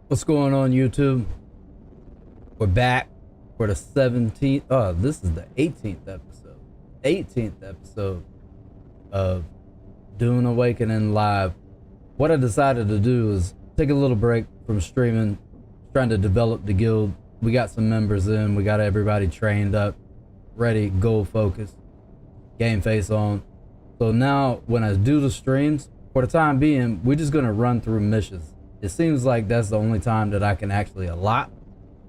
What's going on, YouTube? We're back for the 17th. Oh, this is the 18th episode. 18th episode of Dune Awakening Live. What I decided to do is take a little break from streaming, trying to develop the guild. We got some members in, we got everybody trained up, ready, goal focused, game face on. So now when I do the streams, for the time being, we're just gonna run through missions. It seems like that's the only time that I can actually allot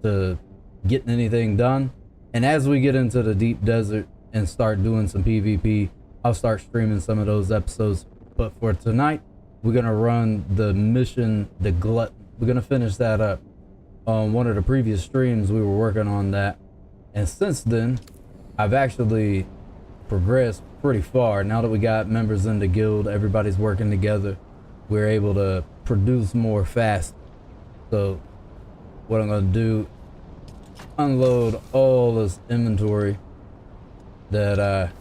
to getting anything done. And as we get into the deep desert and start doing some PvP, I'll start streaming some of those episodes. But for tonight, we're gonna run the mission, the Glutton. We're gonna finish that up. On one of the previous streams, we were working on that. And since then, I've actually progressed pretty far. Now that we got members in the guild, everybody's working together, we're able to produce more fast. So what I'm gonna do, unload all this inventory that I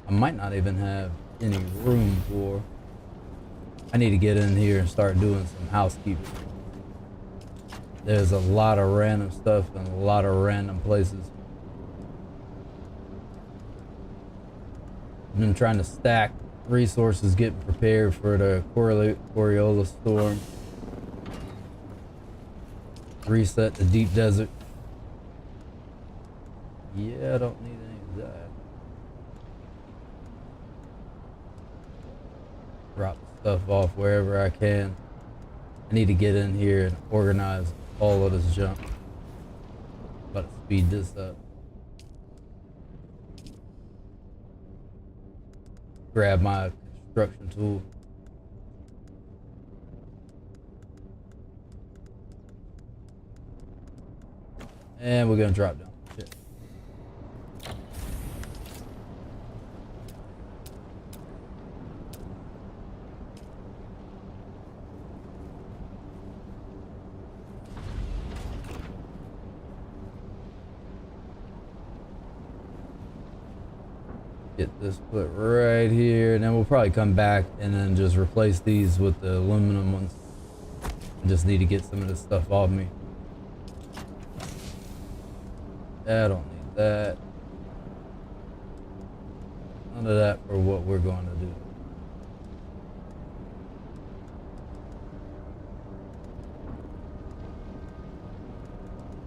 might not even have any room for. I need to get in here and start doing some housekeeping. There's a lot of random stuff and a lot of random places. I've been trying to stack resources, getting prepared for the Coriolis storm. Reset the deep desert. Yeah, I don't need any of that. Drop the stuff off wherever I can. I need to get in here and organize all of this junk. About to speed this up. Grab my construction tool. And we're gonna drop down. Shit. Get this put right here, and then we'll probably come back and then just replace these with the aluminum ones. I just need to get some of this stuff off me. I don't need that. None of that for what we're going to do.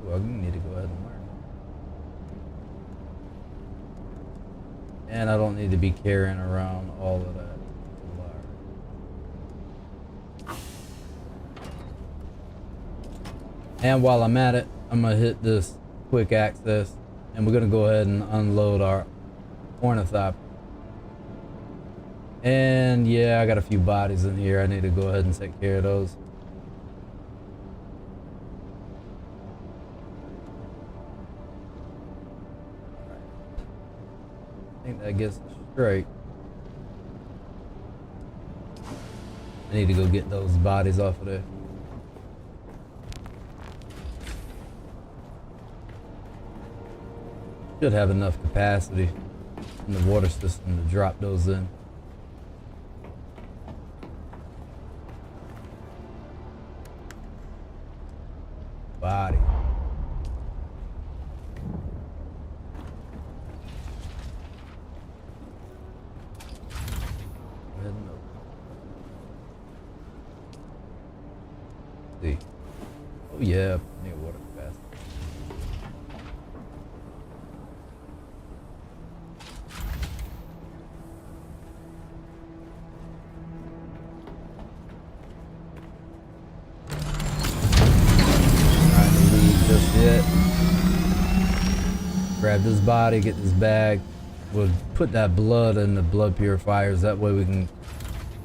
Well, you need to go ahead and learn. And I don't need to be carrying around all of that. And while I'm at it, I'm gonna hit this quick access and we're gonna go ahead and unload our ornithopter. And yeah, I got a few bodies in here. I need to go ahead and take care of those. I think that gets it straight. I need to go get those bodies off of there. Should have enough capacity in the water system to drop those in. Body. See. Oh yeah, plenty of water capacity. Grab this body, get this bag. We'll put that blood in the blood purifiers. That way we can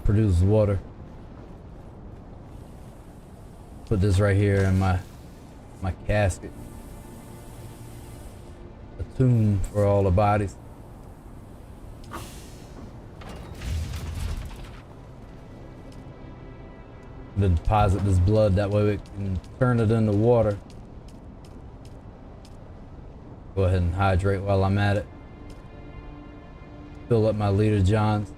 produce water. Put this right here in my casket. A tomb for all the bodies. Then deposit this blood. That way we can turn it into water. Go ahead and hydrate while I'm at it. Fill up my liter johns.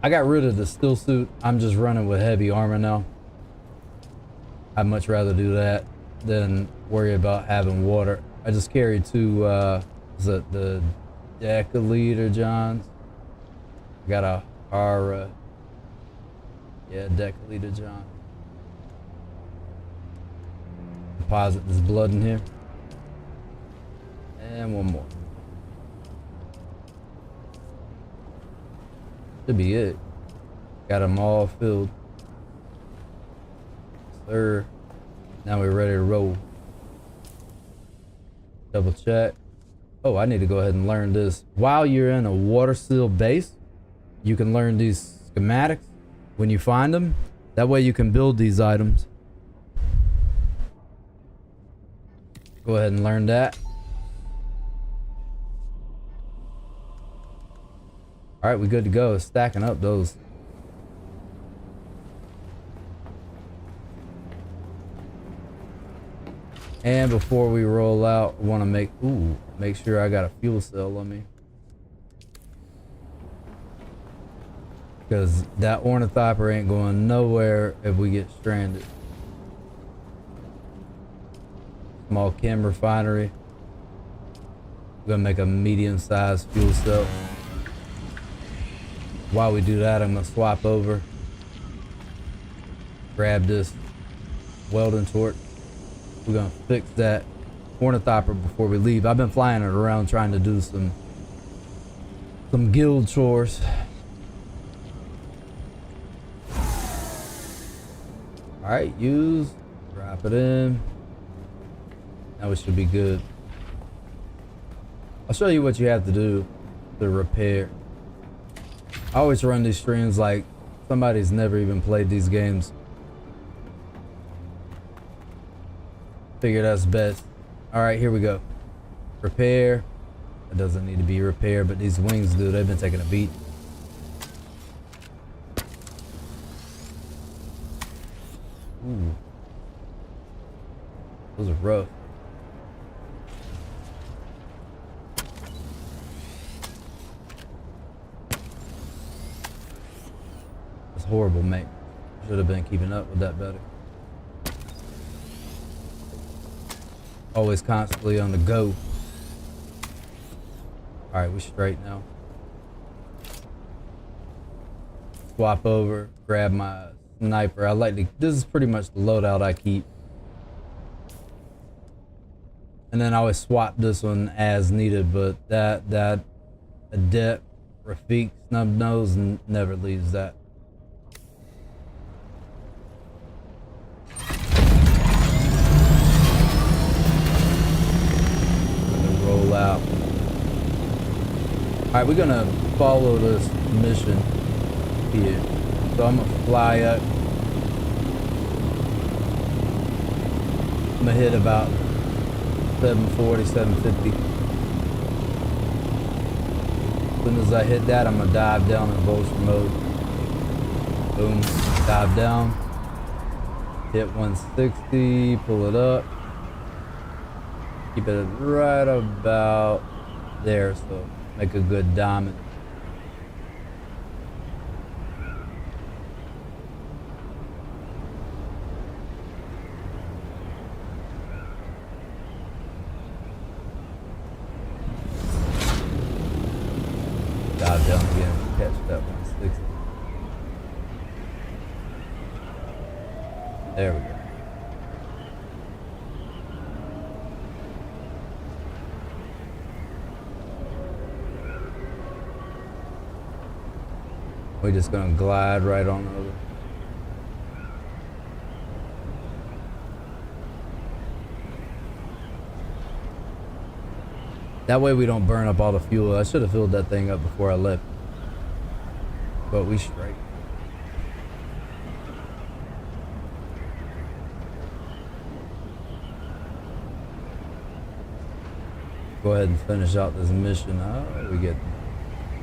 I got rid of the still suit. I'm just running with heavy armor now. I'd much rather do that than worry about having water. I just carry two, is it the deciliter Johns? I got a yeah, deciliter John. Deposit this blood in here. And one more. Should be it. Got them all filled. Sir. Now we're ready to roll. Double check. Oh, I need to go ahead and learn this. While you're in a water seal base, you can learn these schematics when you find them. That way you can build these items. Go ahead and learn that. All right, we good to go. Stacking up those. And before we roll out, I want to make sure I got a fuel cell on me. Because that ornithopter ain't going nowhere if we get stranded. Small chem refinery. We're gonna make a medium-sized fuel cell. While we do that, I'm gonna swap over. Grab this welding torch. We're gonna fix that ornithopter before we leave. I've been flying it around trying to do some guild chores. All right, use, drop it in. Now we should be good. I'll show you what you have to do to repair. I always run these streams like somebody's never even played these games. Figure that's best. All right, here we go. Repair. It doesn't need to be repaired, but these wings do. They've been taking a beat. Ooh. Those are rough. That's horrible, mate. Should have been keeping up with that better. Always constantly on the go. All right, we straight now. Swap over, grab my sniper. I like to, this is pretty much the loadout I keep. And then I always swap this one as needed, but that Adept, Rafik, Snub Nose never leaves that. Roll out. All right, we're gonna follow this mission here. So I'm gonna fly up. I'm gonna hit about 740, 750. As soon as I hit that, I'm gonna dive down in bolster mode. Boom, dive down. Hit 160, pull it up. Keep it right about there, so make a good diamond. Dive down again, catch that 160. There we go. We're just gonna glide right on over. That way we don't burn up all the fuel. I should have filled that thing up before I left. But we straight. Go ahead and finish out this mission. Oh, we get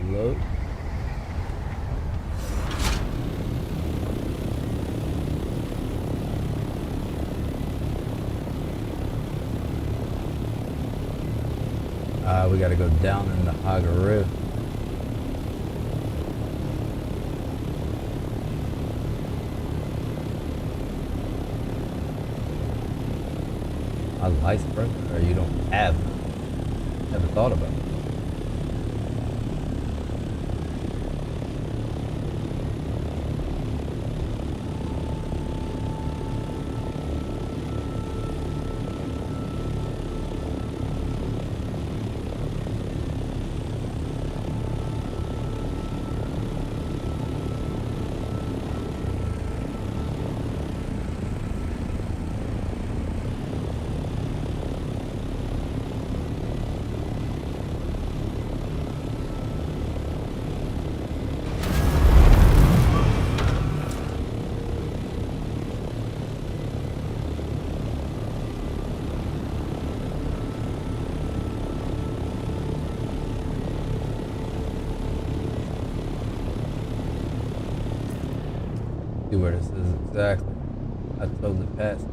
low. We gotta go down in the Haga Rift. my life's broken, or you don't have, never thought about it. Where this is exactly. I totally passed it.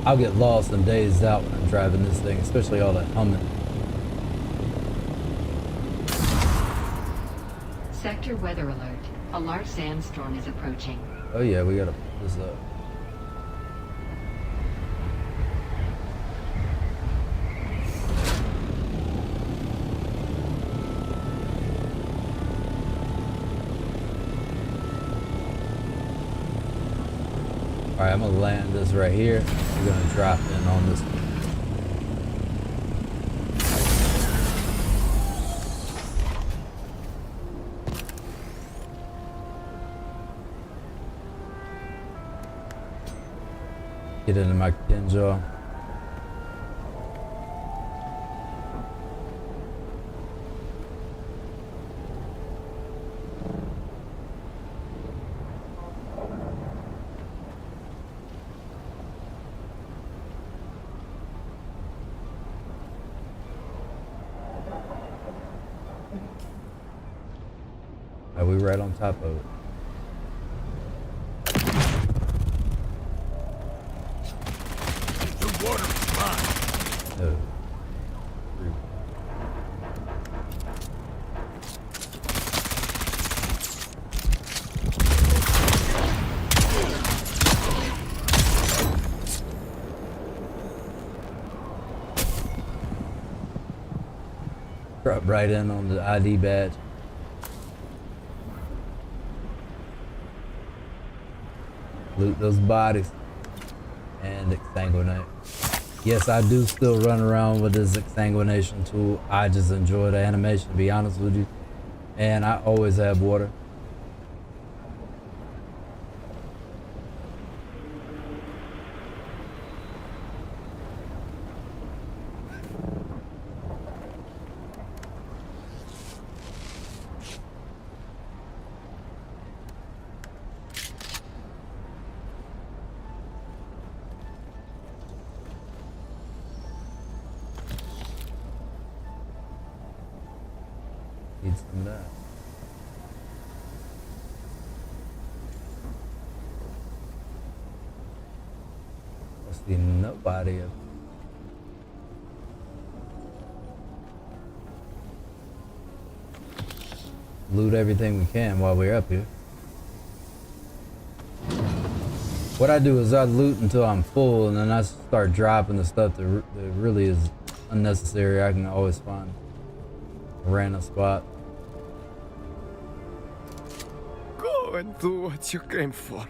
I'll get lost and dazed out when I'm driving this thing, especially all that humming. Sector weather alert. A large sandstorm is approaching. Oh yeah, we gotta put this up. Alright, I'm gonna land this right here. We're gonna drop in on this one. Get into my Kinjaw. Are we right on top of it? The water is mine. No. Drop right in on the ID badge. Loot those bodies and exsanguinate. Yes, I do still run around with this exsanguination tool. I just enjoy the animation, to be honest with you. And I always have water. Need some of that. I see nobody up. Loot everything we can while we're up here. What I do is I loot until I'm full, and then I start dropping the stuff that really is unnecessary. I can always find a random spot. Go and do what you came for.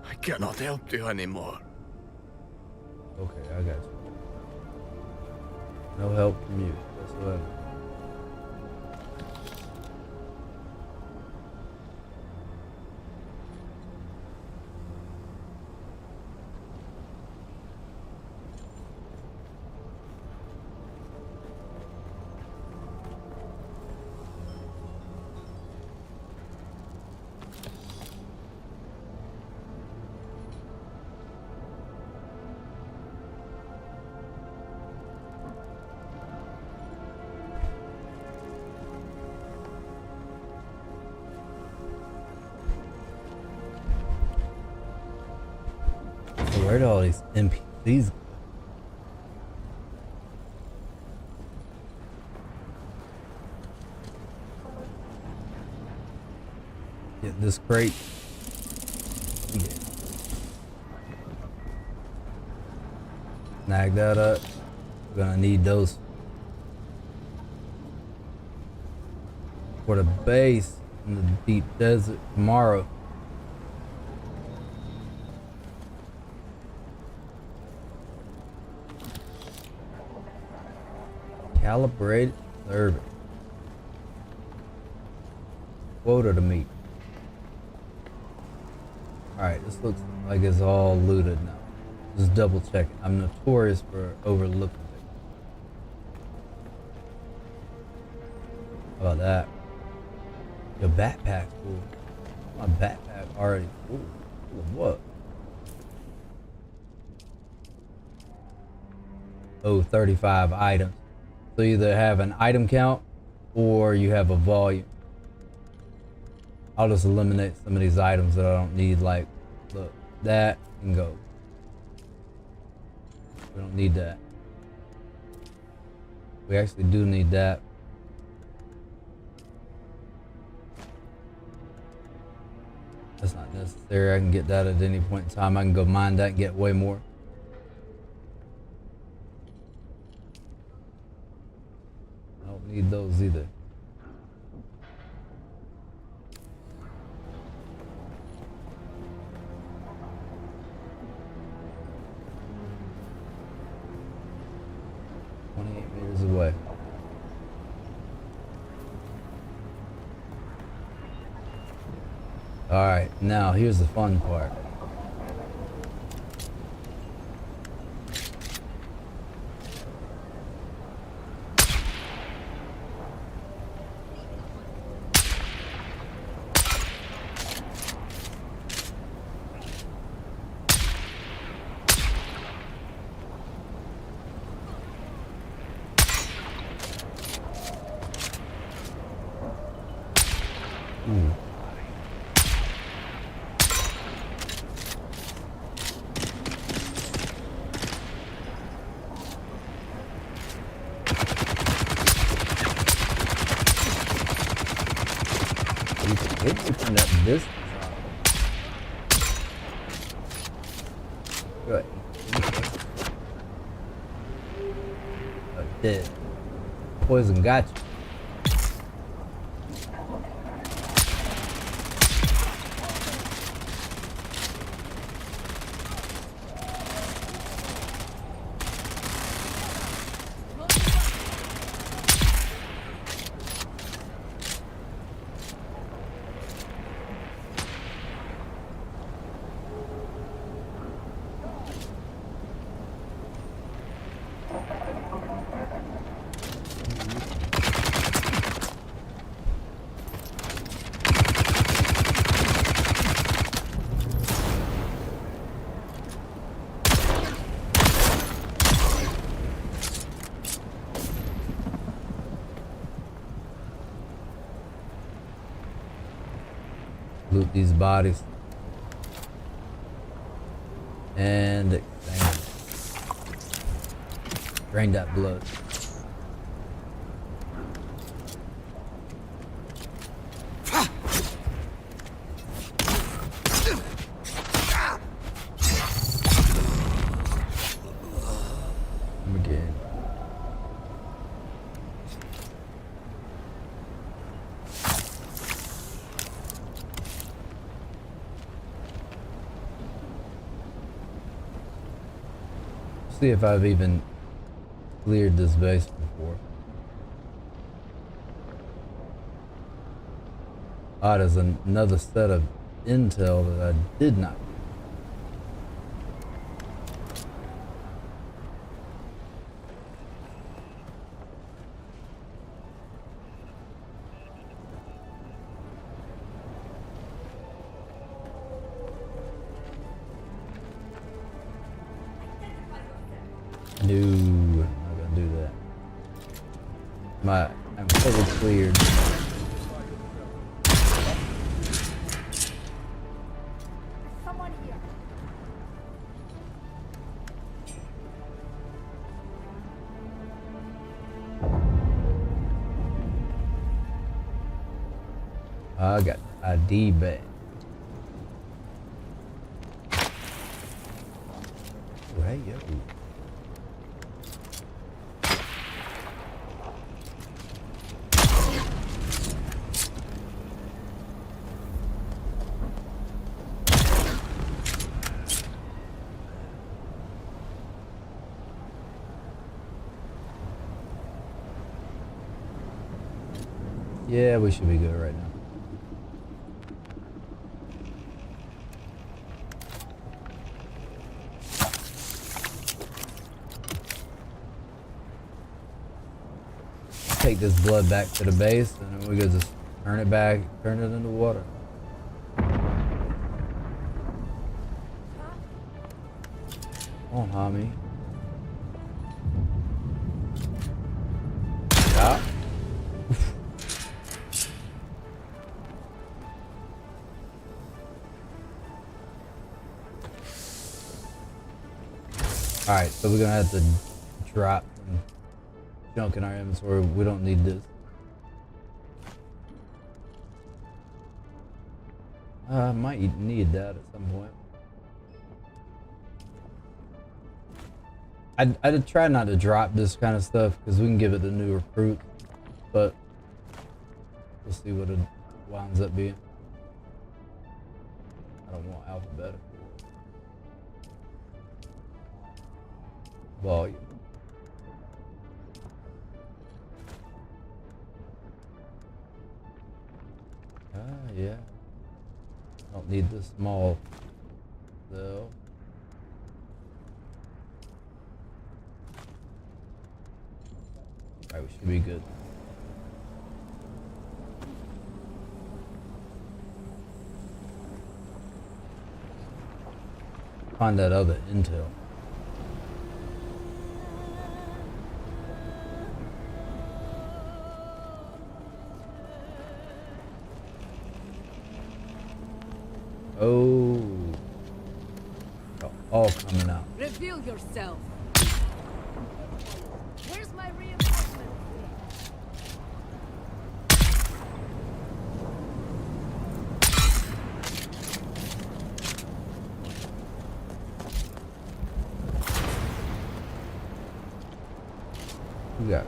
I cannot help you anymore. Okay, I got you. No help from you whatsoever. Where do all these NPCs go? Get this crate. Snag that up. We're gonna need those for the base in the deep desert tomorrow. Calibrated service. Quota to meet. Alright, this looks like it's all looted now. Just double check it. I'm notorious for overlooking it. How about that? Your backpack's full. My backpack already full. Full of what? Oh, 35 items. So you either have an item count or you have a volume. I'll just eliminate some of these items that I don't need, like, look, that can go. We don't need that. We actually do need that. That's not necessary. I can get that at any point in time. I can go mine that and get way more. I don't need those either. Away. All right, now here's the fun part. From that distance. Good. Oh, dead. Poison got you. Loot these bodies and expand. Drain that blood. Again. See if I've even cleared this base before. Ah, there's another set of intel that I did not. No, I'm not gonna do that. I'm fully cleared. Someone here. I got ID back. Oh, hey, yo. Yeah, we should be good right now. Take this blood back to the base, and then we can just turn it back, turn it into water. Come on, homie. Yeah. Alright, so we're gonna have to drop some junk in our inventory. We don't need this. I might need that at some point. I'd try not to drop this kind of stuff because we can give it to new recruits, but we'll see what it winds up being. I don't want alphabetical. Volume. Yeah. Don't need this small though. Alright, we should be good. Find that other intel. Oh, they're all coming out. Reveal yourself. Where's my reinforcement? Who got?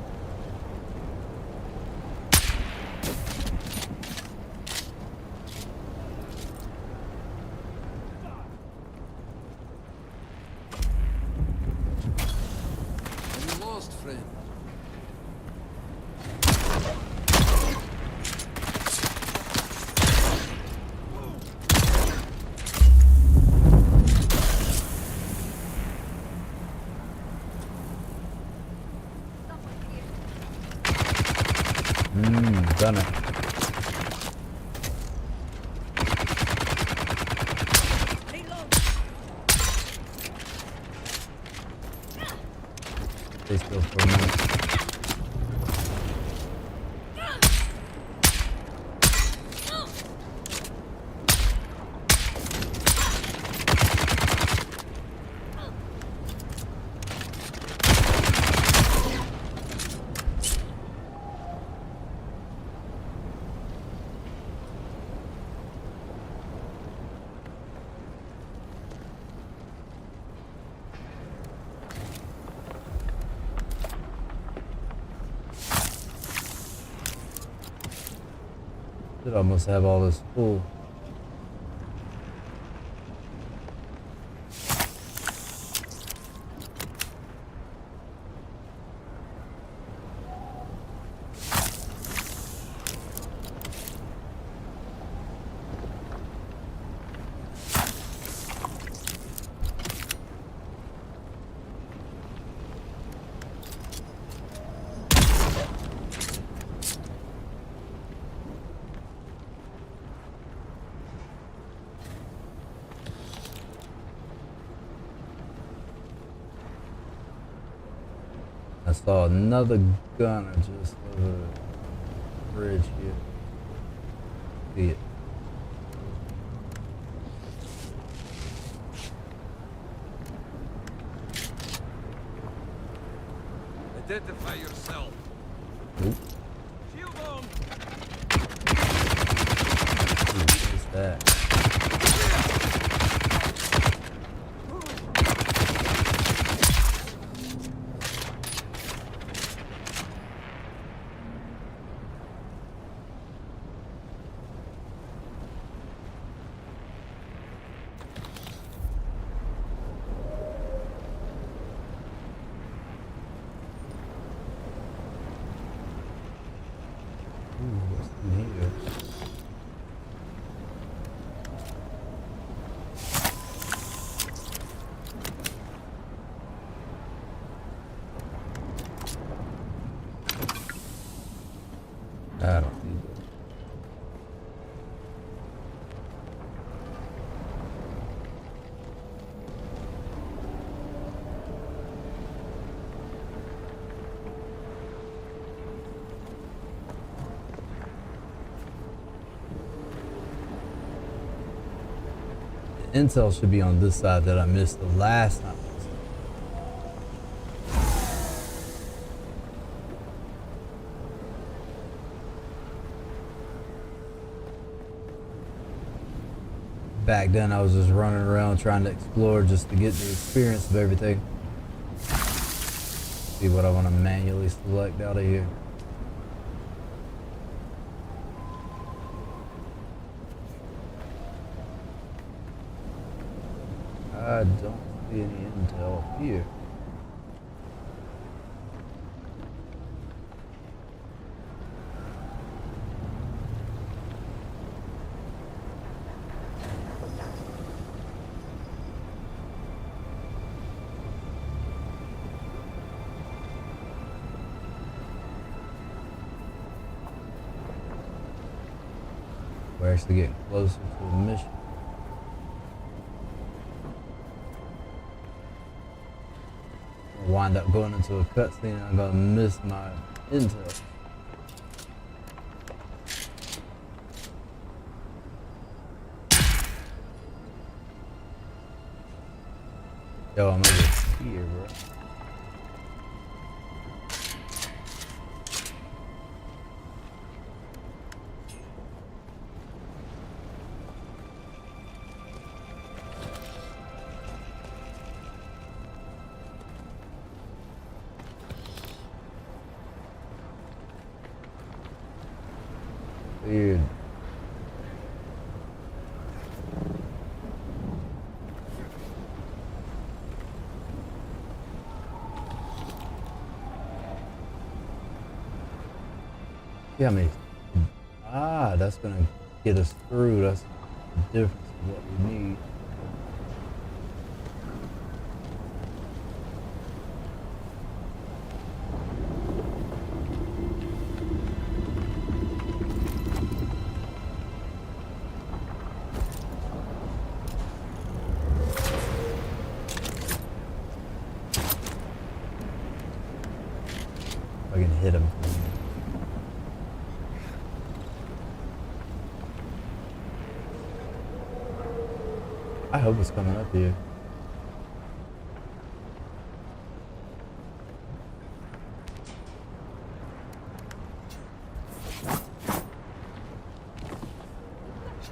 Done it. Stay still for a minute. Should almost have all this full. I saw another gunner just over the bridge here. See it. Identify yourself. Oop. Shield on. What's that? what's in here? I don't need that. The intel should be on this side that I missed the last time. Back then I was just running around trying to explore just to get the experience of everything. See what I want to manually select out of here. I don't see any intel here. We're actually getting closer to the mission. I'll wind up going into a cutscene and I'm gonna miss my intel. Yo, I'm over here, bro. Weird. Yeah, I mean, that's gonna get us through. That's the difference of what we need. I can hit him. I hope it's coming up here.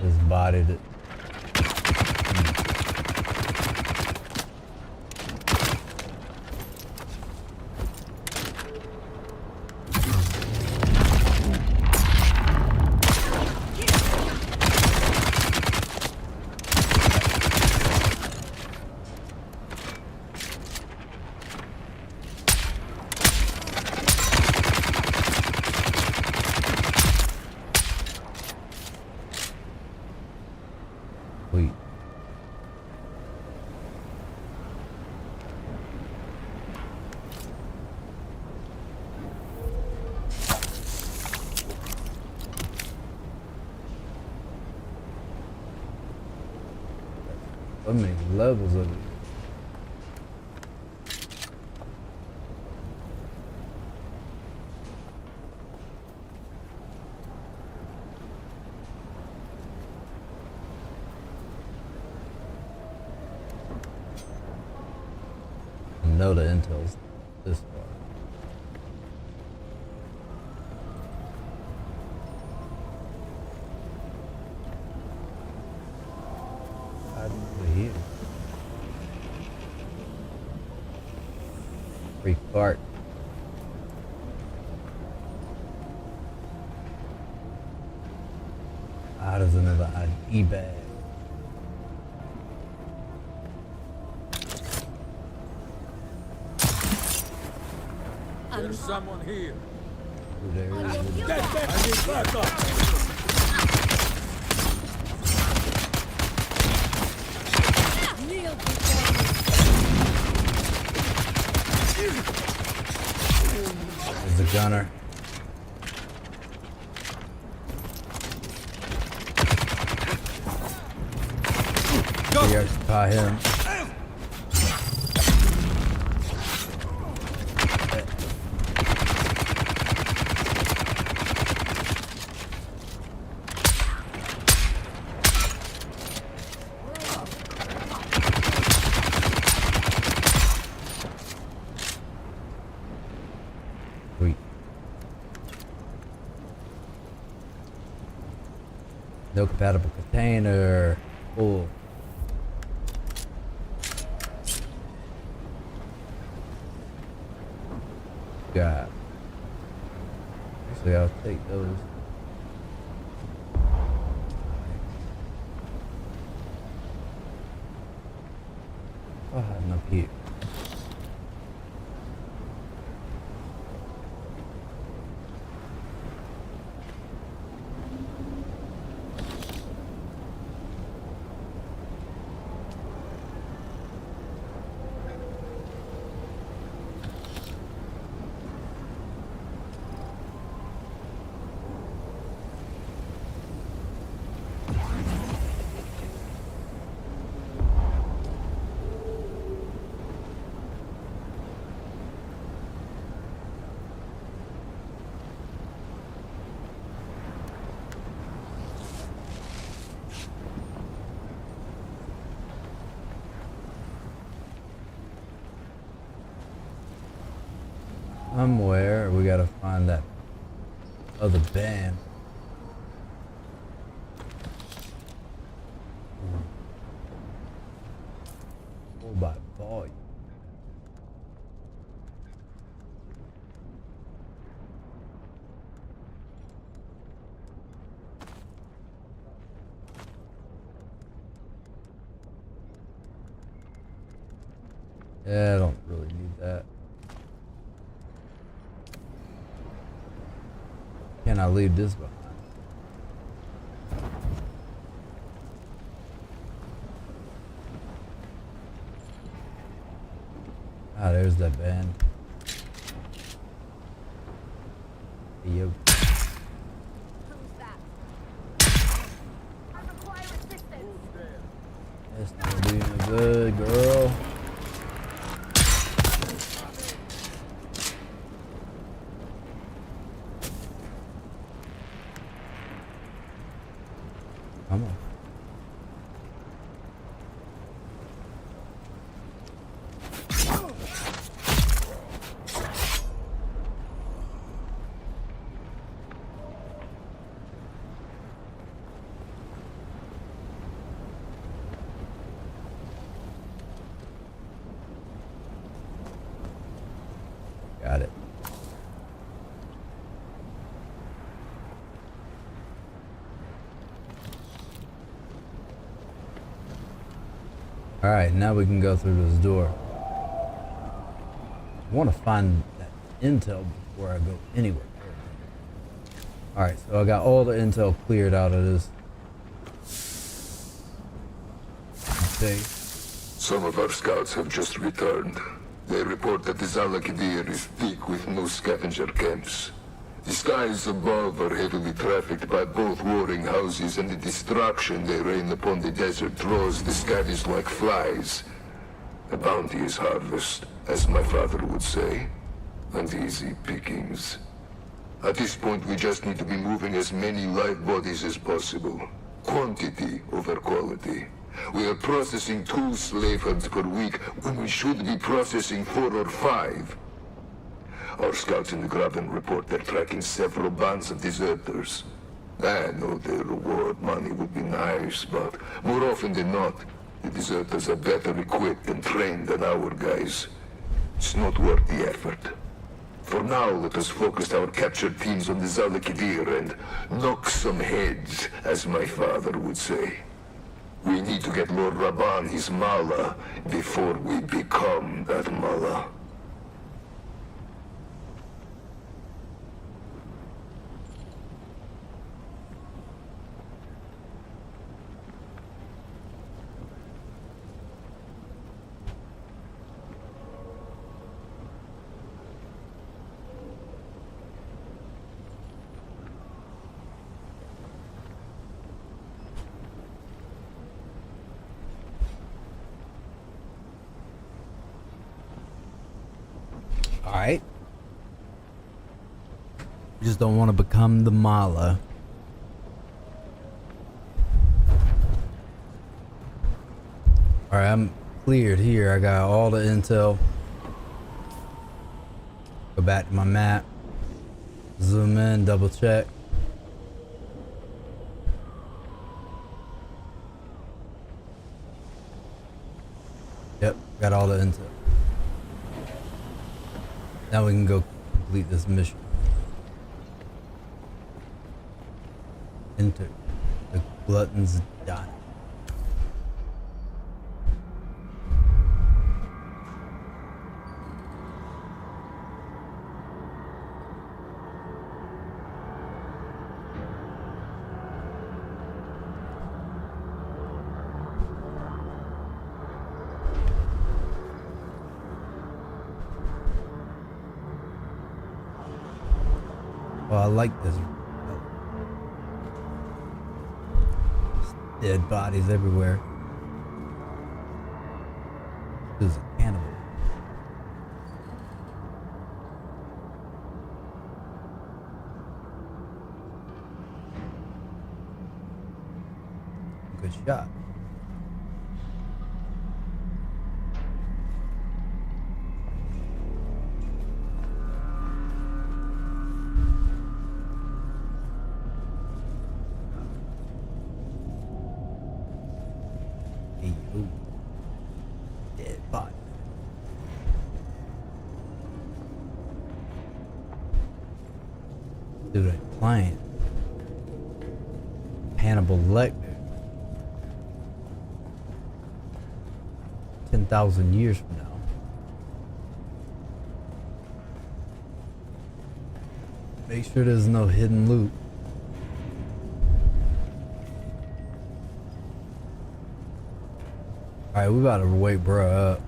Just bodied it. Sweet. So many levels of it. I know the intel's this far. Over here. Free cart. There's another ID bag. There's someone here. There it is. Kneel before There's the gunner. We occupy him. Sweet. No compatible container. Cool. God. Actually, I'll take those. Oh, hiding up here. Somewhere we gotta find that other band. Full by volume. Yeah, I don't really need that. Can I leave this behind? Ah, there's that band. Hey, yo. Who's that? I require assistance. That's not doing good, girl. Come on. Got it. All right, now we can go through this door. I want to find that intel before I go anywhere. All right, so I got all the intel cleared out of this. Okay. Some of our scouts have just returned. They report that the Zalakidir is thick with no scavenger camps. The skies above are heavily trafficked by both warring houses, and the destruction they rain upon the desert draws the scabbies like flies. A bounteous harvest, as my father would say, and easy pickings. At this point, we just need to be moving as many live bodies as possible. Quantity over quality. We are processing 2 slave hunts per week when we should be processing 4 or 5. Our scouts in the Glutton report they're tracking several bands of deserters. I know their reward money would be nice, but more often than not, the deserters are better equipped and trained than our guys. It's not worth the effort. For now, let us focus our captured teams on the Zalakidir and knock some heads, as my father would say. We need to get Lord Rabban his mala before we become that mala. Alright. You just don't want to become the Mala. Alright, I'm cleared here. I got all the intel. Go back to my map. Zoom in, double check. Yep, got all the intel. Now we can go complete this mission. Enter the Glutton's Dine. Oh, I like this. Dead bodies everywhere. This is a cannibal. Good shot. Dead body. Dude, a client. Hannibal Lecter. 10,000 years from now. Make sure there's no hidden loot. Alright, we about to wake bruh up.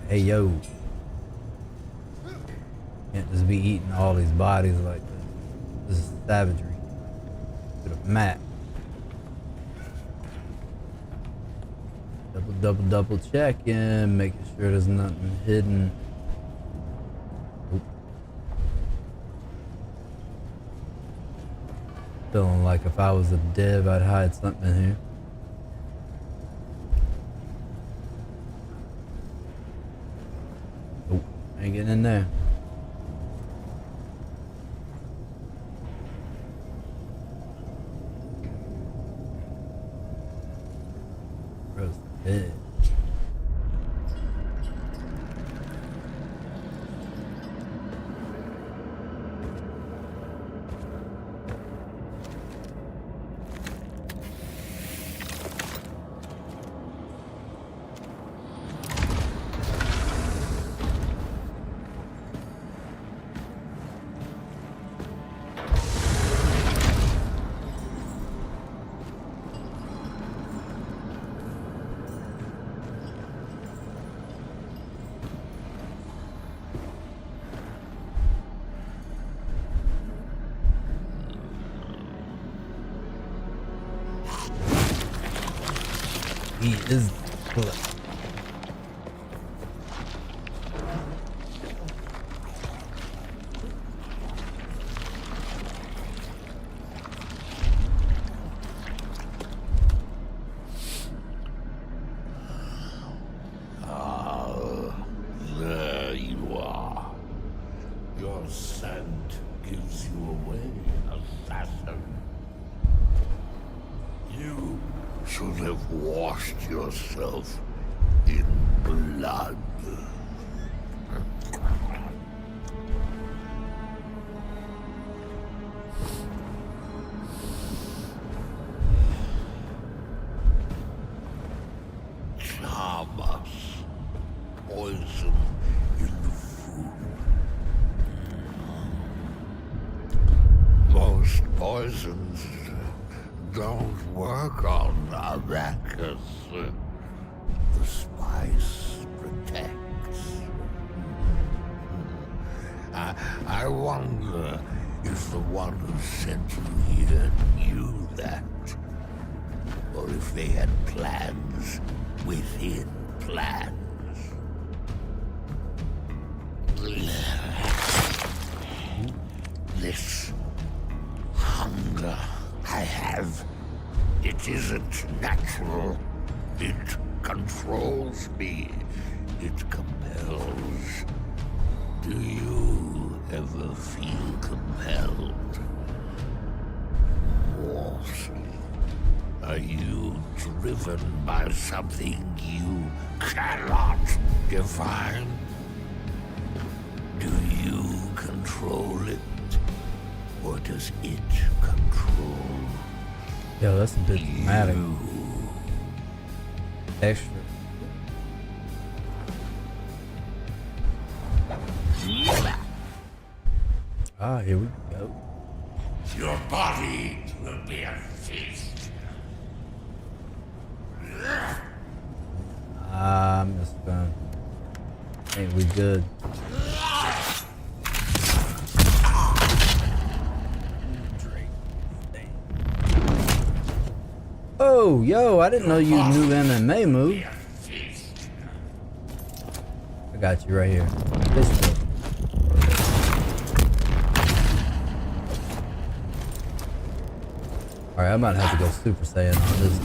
Hey yo. Can't just be eating all these bodies like this. This is savagery. To the map. Double check in, making sure there's nothing hidden. Oop. Feeling like if I was a dev, I'd hide something in here. Oh, ain't getting in there. Bro's dead. He is blood. There you are. Your scent gives you away, assassin. You should have washed yourself in blood. Charm us. Poison in the food. Most poisons don't work on Arrakis. The spice protects. I wonder if the one who sent you here knew that. Or if they had plans within plans. this hunger I have, it isn't natural. It controls me. It compels. Do you ever feel compelled? Morsel. Are you driven by something you cannot define? Do you control it? Or does it control Yo, that's a bit dramatic. Extra. Ah, here we go. Your body will be a feast. I'm just gonna. Ain't we good? Oh, yo, I didn't know you knew MMA move. I got you right here. This way. Alright, I'm about to have to go Super Saiyan on this.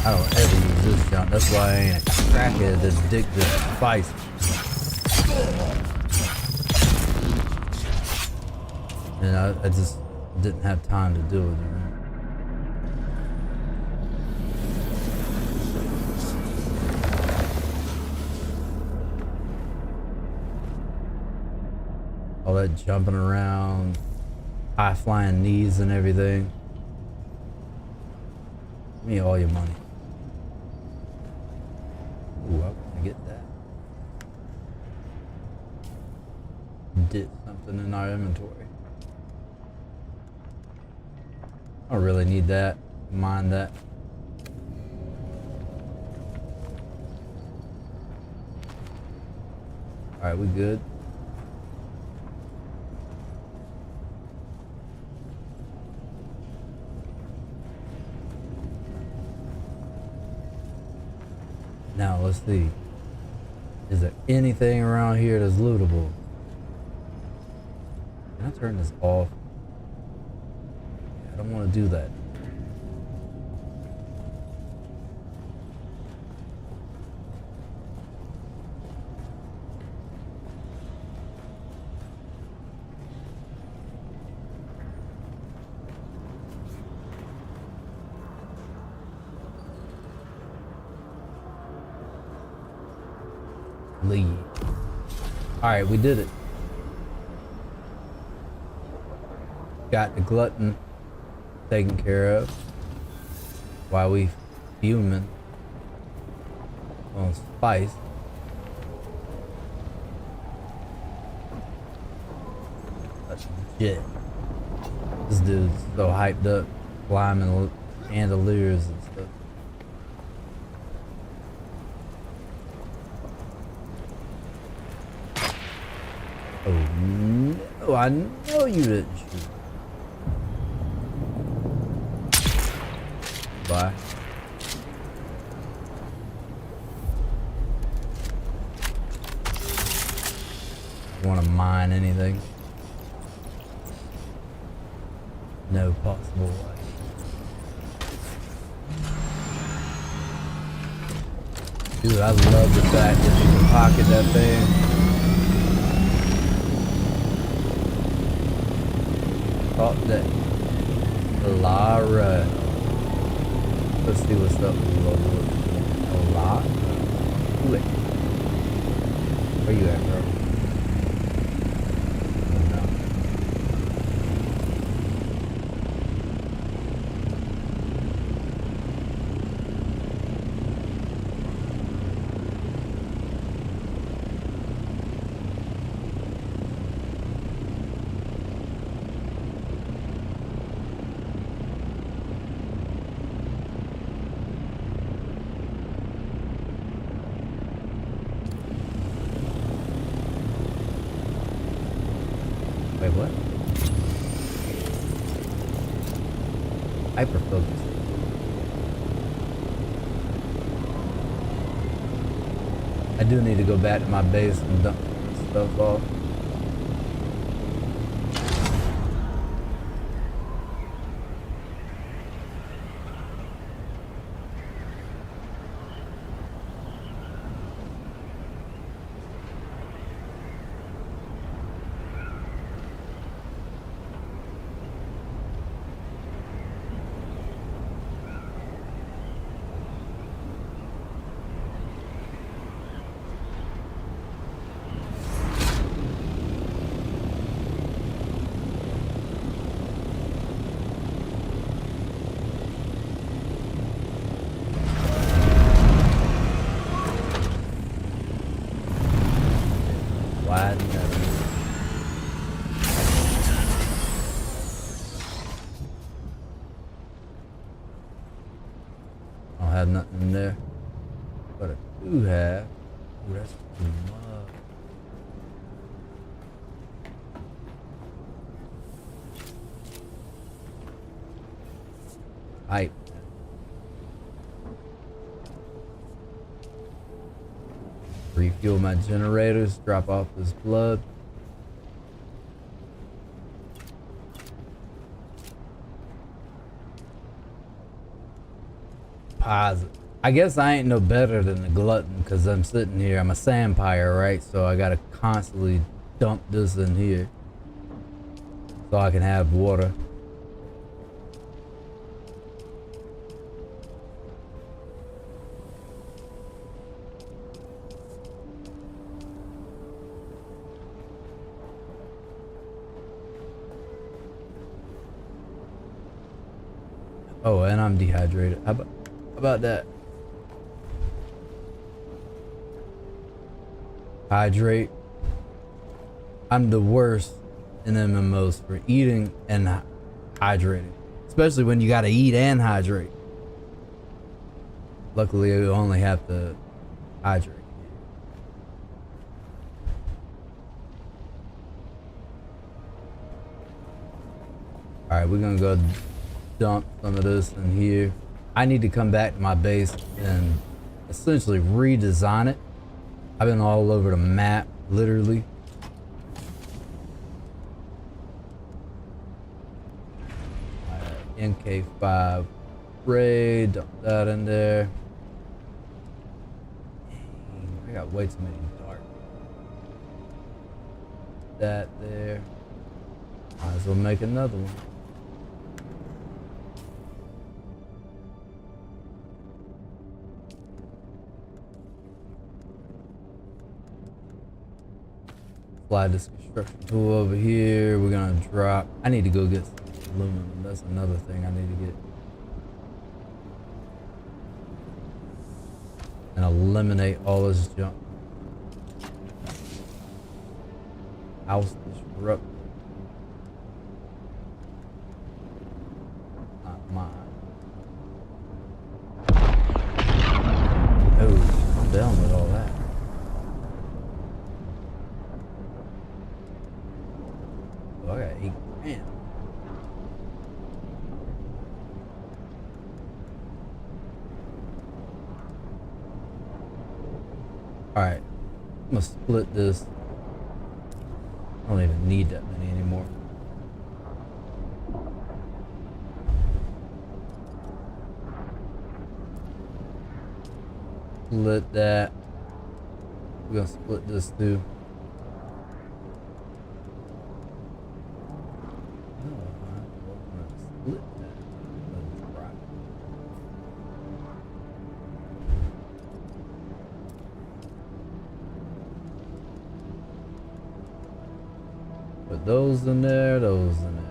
I don't ever use this jump. That's why I ain't a crackhead that's addicted to spice. And I just didn't have time to do it. You know? All that jumping around, high flying knees and everything. Give me all your money. Ooh, I want to get that. Did something in our inventory. I don't really need that. Mind that. Alright, we good. Now let's see. Is there anything around here that's lootable? Can I turn this off? I don't want to do that. Leave. Alright, we did it. Got the glutton taken care of while we fuming on spice. That's legit. This dude's so hyped up, climbing chandeliers and stuff. Oh no, I know you didn't shoot. Bye. Want to mine anything? No possible way. Dude, I love the fact that you can pocket that thing. Talk that Lara. Let's see what's up with Lara. Where you at, bro? Wait, what? Hyperfocus. I do need to go back to my base and dump stuff off. Have nothing in there, but I do have. Ooh, that's too much. Hype. Refuel my generators. Drop off this blood. I guess I ain't no better than the Glutton because I'm sitting here. I'm a sandpire, right? So I gotta constantly dump this in here so I can have water. Oh, and I'm dehydrated. How about that? Hydrate. I'm the worst in MMOs for eating and hydrating, especially when you gotta eat and hydrate. Luckily, you only have to hydrate. All right, we're gonna go dump some of this in here. I need to come back to my base and essentially redesign it. I've been all over the map, literally. MK5 raid, dump that in there. Dang, I got way too many dark. That there. Might as well make another one. Slide this construction tool over here. We're gonna drop. I need to go get some aluminum. That's another thing I need to get. And eliminate all this junk. House disrupt. Not mine. Oh, I'm down with all that. Oh, I got 8 grand. Alright, I'm gonna split this. I don't even need that many anymore. Split that. We're gonna split this too. Put those in there, those in there.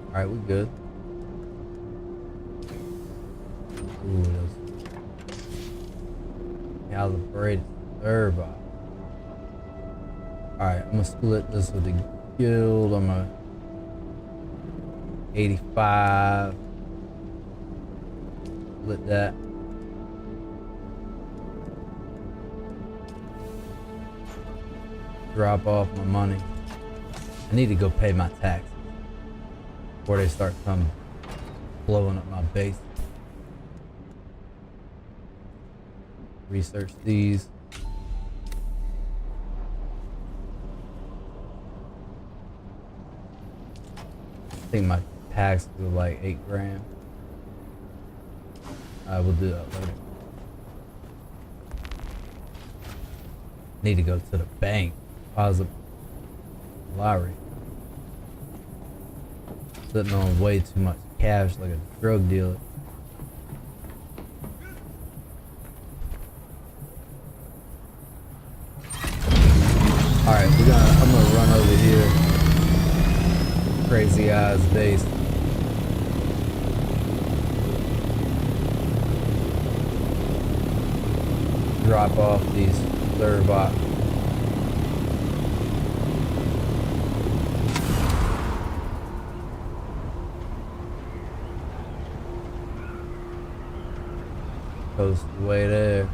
Alright, we good. Ooh, those calibrated servo. Alright, I'm gonna split this with the guild. I'm gonna 85. Split that. Drop off my money. I need to go pay my taxes before they start coming blowing up my base. Research these. I think my tax was like 8 grand. I will do that later. Need to go to the bank. Deposit lottery. Sitting on way too much cash like a drug dealer. Alright, I'm gonna run over here. Crazy eyes base. Drop off these third box. Coast way there.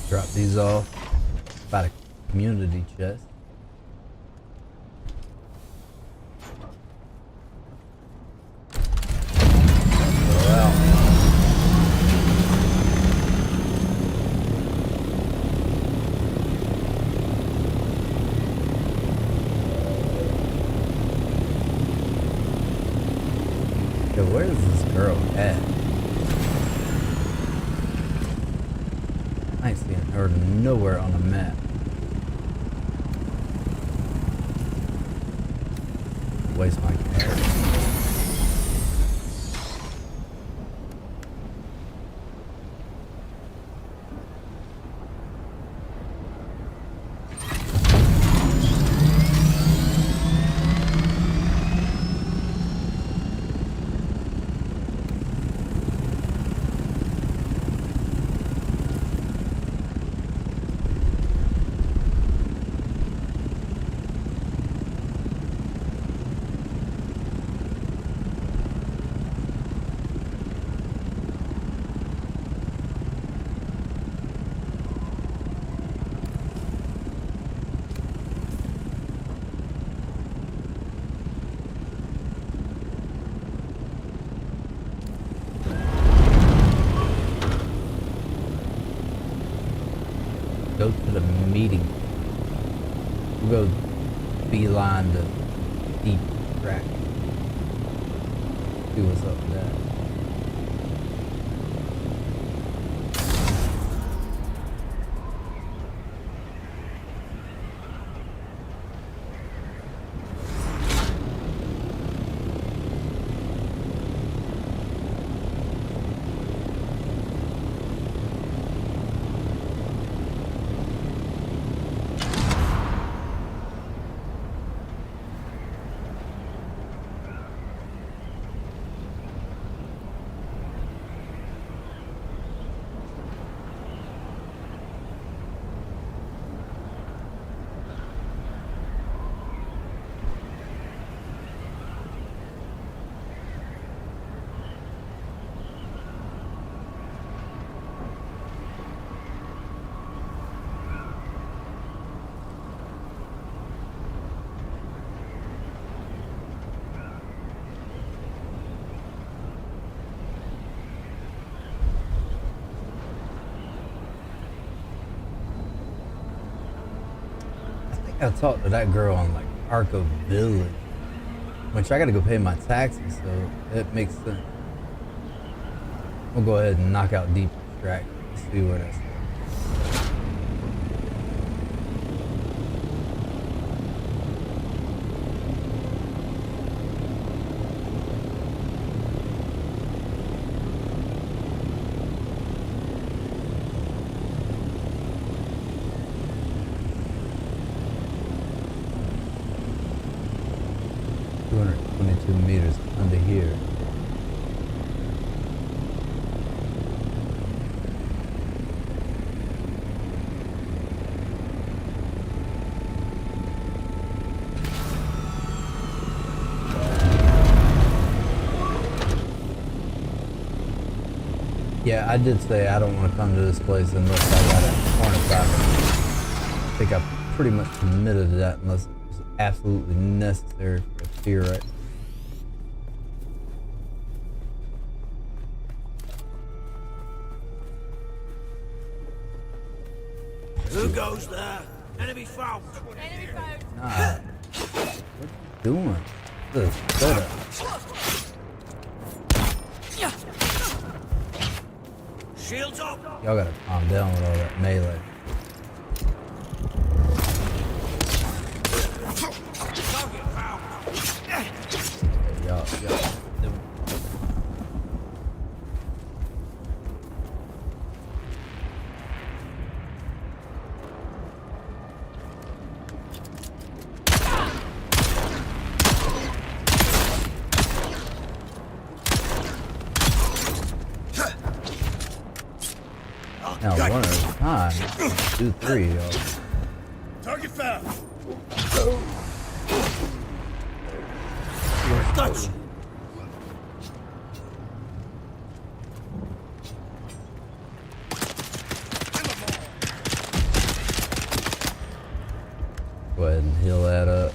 Drop these off. About a community chest. Go out. Yo, where is this girl at? I ain't seeing her nowhere on the map. Waste my carrots. Go to the meeting. We'll go beeline to deep crack. See what's up with that. I talked to that girl on like Arco Village, which I gotta go pay my taxes, so it makes sense. We'll go ahead and knock out deep extract. Let's see where that's. 222 meters under here. Yeah, I did say I don't want to come to this place unless I got a hornet back. I think I pretty much committed to that unless it was absolutely necessary for a tier right. Who goes there? Enemy found! Enemy found. Nah. What you doing? This setup. Shields up! Y'all gotta calm down with all that melee. Target found! Y'all. Now one at a time. Do three, y'all. Target found! Gotcha! Go ahead and heal that up.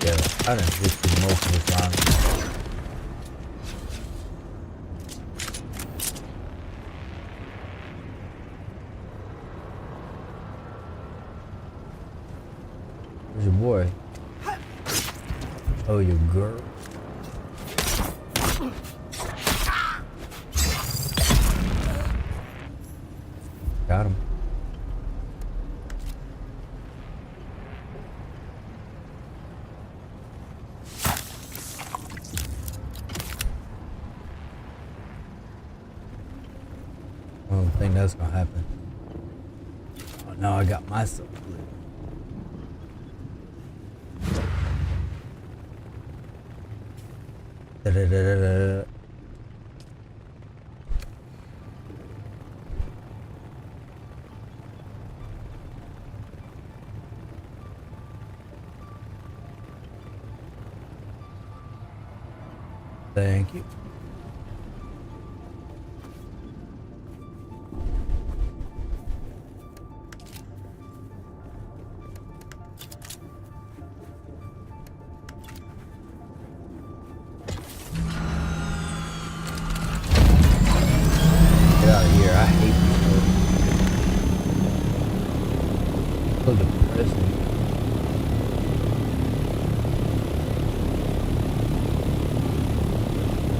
Yeah, I done hit you multiple times. Where's your boy? Oh, your girl. Got him. I don't think that's gonna happen. Oh, now I got myself lit. Da-da-da-da-da. Thank you. Get out of here. I hate these roads. So depressing.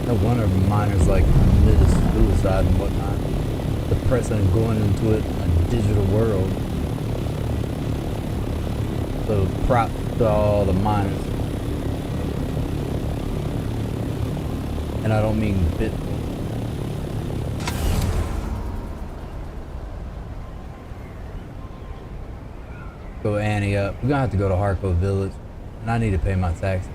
No wonder miners like committed suicide and whatnot. Depressing going into it in a digital world. So props to all the miners. And I don't mean Bitcoin. Go Annie up. We're gonna have to go to Harco Village. And I need to pay my taxes.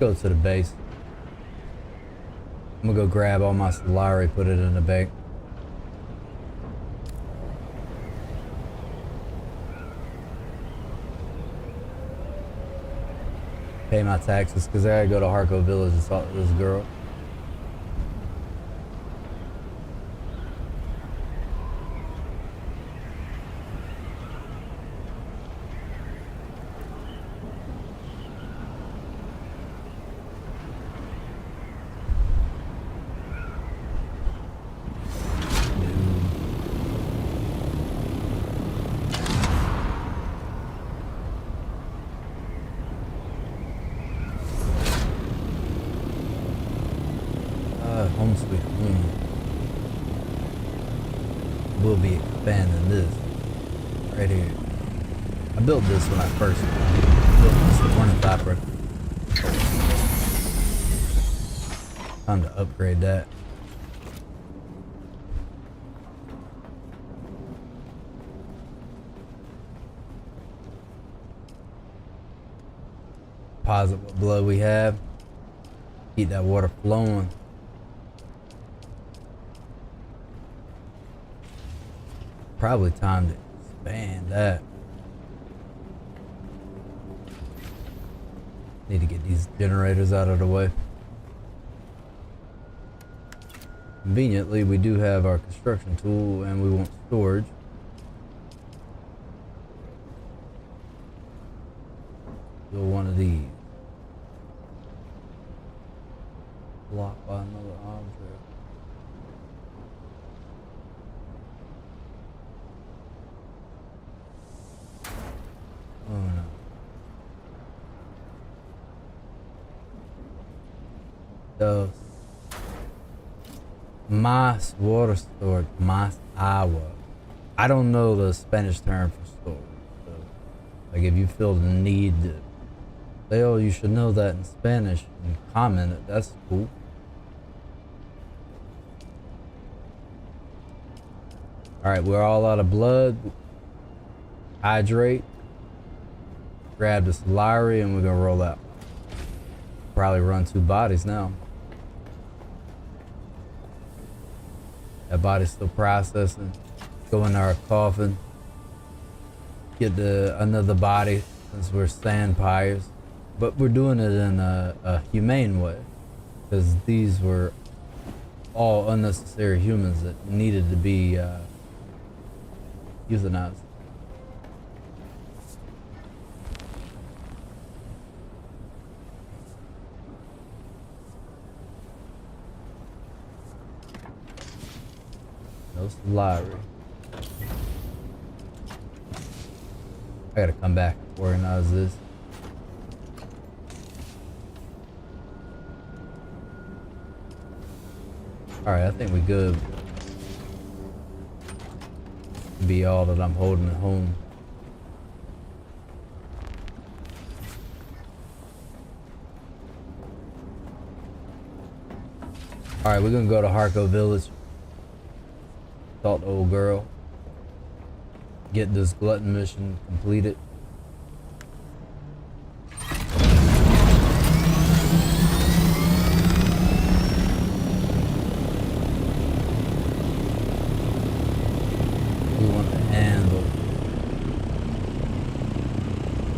Go to the base. I'm gonna go grab all my Solari, put it in the bank. Pay my taxes because I gotta go to Harco Village and talk to this girl. Home Sweet Home. We'll be expanding this right here. I built this when I first built this ornithopter. Time to upgrade that. Deposit what blood we have. Keep that water flowing. Probably time to expand that. Need to get these generators out of the way. Conveniently, we do have our construction tool and we want storage. Build one of these. Blocked by another object. Oh no. So, mas water storage, mas agua. I don't know the Spanish term for storage. So, like if you feel the need to say, oh, you should know that in Spanish and comment it, that's cool. Alright, we're all out of blood. Hydrate. Grab the Solari and we're gonna roll out. Probably run 2 bodies now. That body's still processing. Go in our coffin. Get another body since we're sandpires. But we're doing it in a humane way. Because these were all unnecessary humans that needed to be euthanized. No Solari. I gotta come back and organize this. Alright, I think we good. Be all that I'm holding at home. Alright, we're gonna go to Harco Village. Talk to old girl. Get this Glutton mission completed. We want to handle.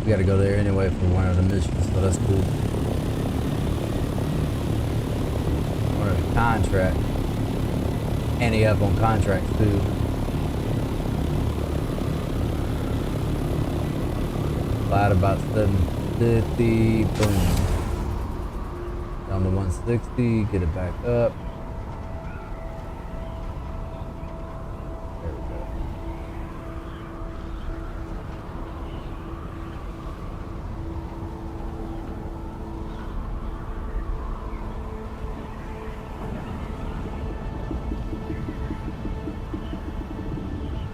We gotta go there anyway for one of the missions, so that's cool. One of the contract. And he up on contracts too. Flight about 750, boom. Down to 160, get it back up. There we go.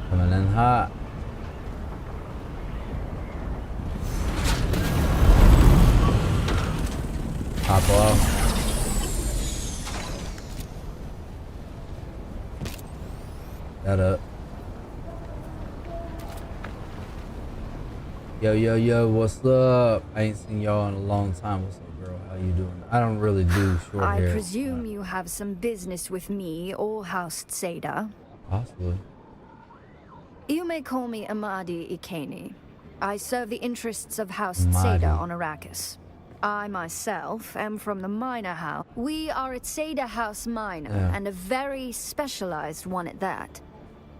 Coming in hot. Hop off. That up. Yo, what's up? I ain't seen y'all in a long time. What's up, girl? How you doing? I don't really do short hair. I presume you have some business with me or House Tseda. Possibly. You may call me Amadi Ikeni. I serve the interests of House Amadi. Tseda on Arrakis. I myself am from the Minor House. We are a Tseda House Minor, and a very specialized one at that.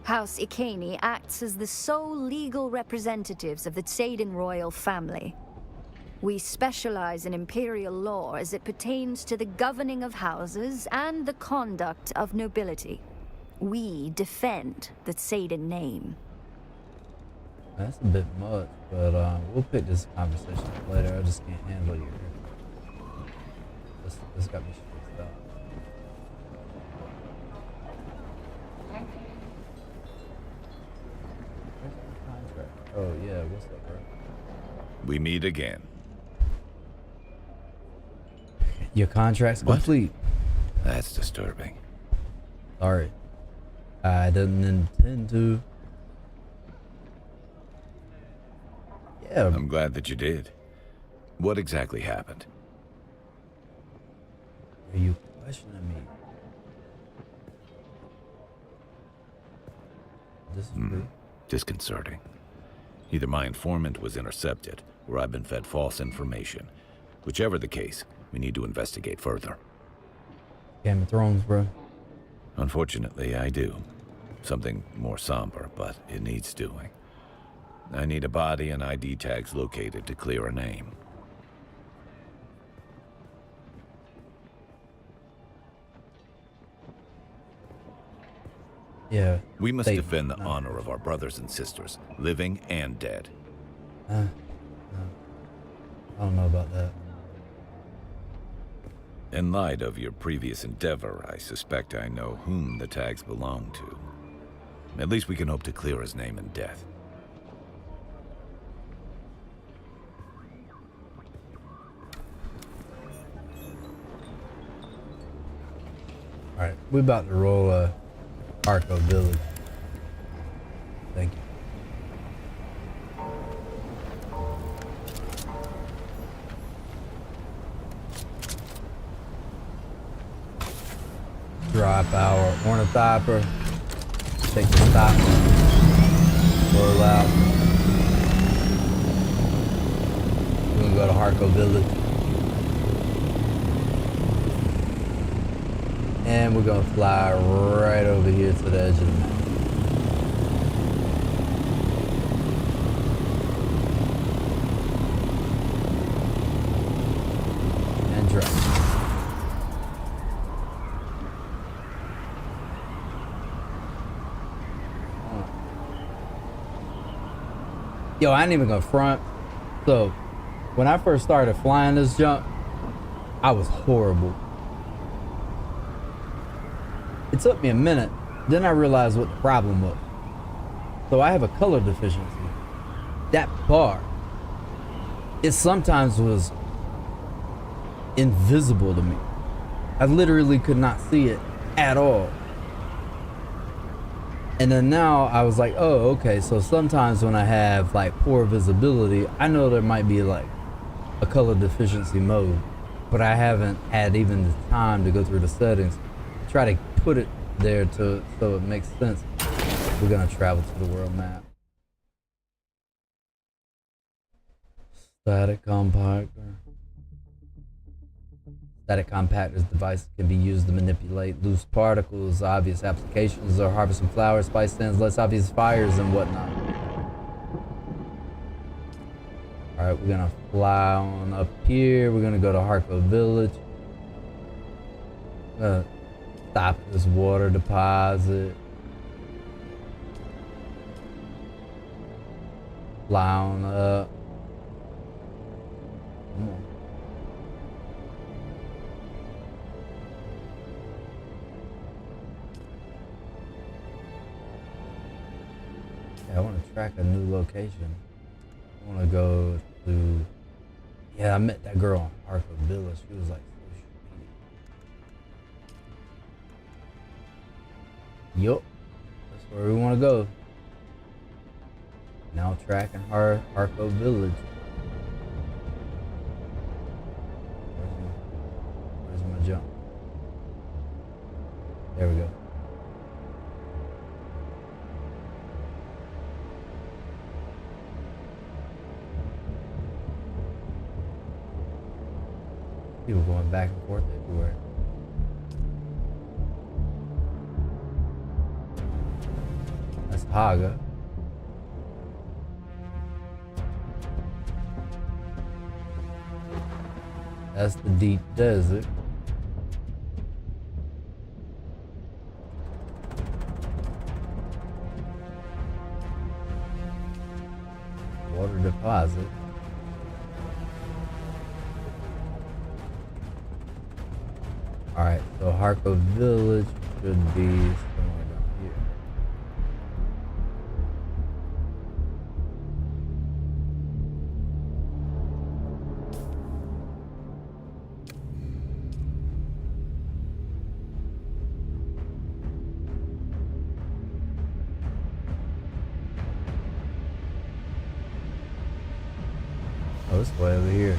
House Ikeni acts as the sole legal representatives of the Tsadan royal family. We specialize in imperial law as it pertains to the governing of houses and the conduct of nobility. We defend the Tsadan name. That's a bit much, but we'll pick this conversation up later. I just can't handle your. This got me stressed out. We meet again. Your contract's What? complete. That's disturbing. Sorry. I didn't intend to. Yeah. I'm glad that you did. What exactly happened? Are you questioning me? This is true. Disconcerting. Either my informant was intercepted, or I've been fed false information. Whichever the case, we need to investigate further. Game of Thrones, bro. Unfortunately, I do. Something more somber, but it needs doing. I need a body and ID tags located to clear a name. Yeah. We must They- defend the no. honor of our brothers and sisters, living and dead. No. I don't know about that. In light of your previous endeavor, I suspect I know whom the tags belong to. At least we can hope to clear his name in death. Alright, we about to roll Arco Village. Thank you. Drop our ornithopter. Take the stop. Roll out. We're gonna go to Harco Village. And we're gonna fly right over here to the edge of the map. And drop. Yo, I ain't even gonna front. So, when I first started flying this jump, I was horrible. It took me a minute, then I realized what the problem was. So I have a color deficiency. That bar, it sometimes was invisible to me. I literally could not see it at all. And then now I was like, oh, okay, so sometimes when I have like poor visibility, I know there might be like a color deficiency mode, but I haven't had even the time to go through the settings, try to put it there so it makes sense. We're gonna travel to the world map. Static compactor. Static compactors device can be used to manipulate loose particles. Obvious applications are harvesting flowers, spice stands, less obvious fires and whatnot. Alright, we're gonna fly on up here. We're gonna go to Harco Village. Stop at this water deposit. Fly on up. Come on. Yeah, I want to track a new location. I want to go to... Yeah, I met that girl on Harco Village. She was like social media. Yup. That's where we want to go. Now tracking Harco Village. Where's my jump? There we go. People going back and forth everywhere. That's Haga. That's the deep desert. Water deposit. Alright, so Harco Village should be somewhere down here. it's way over here.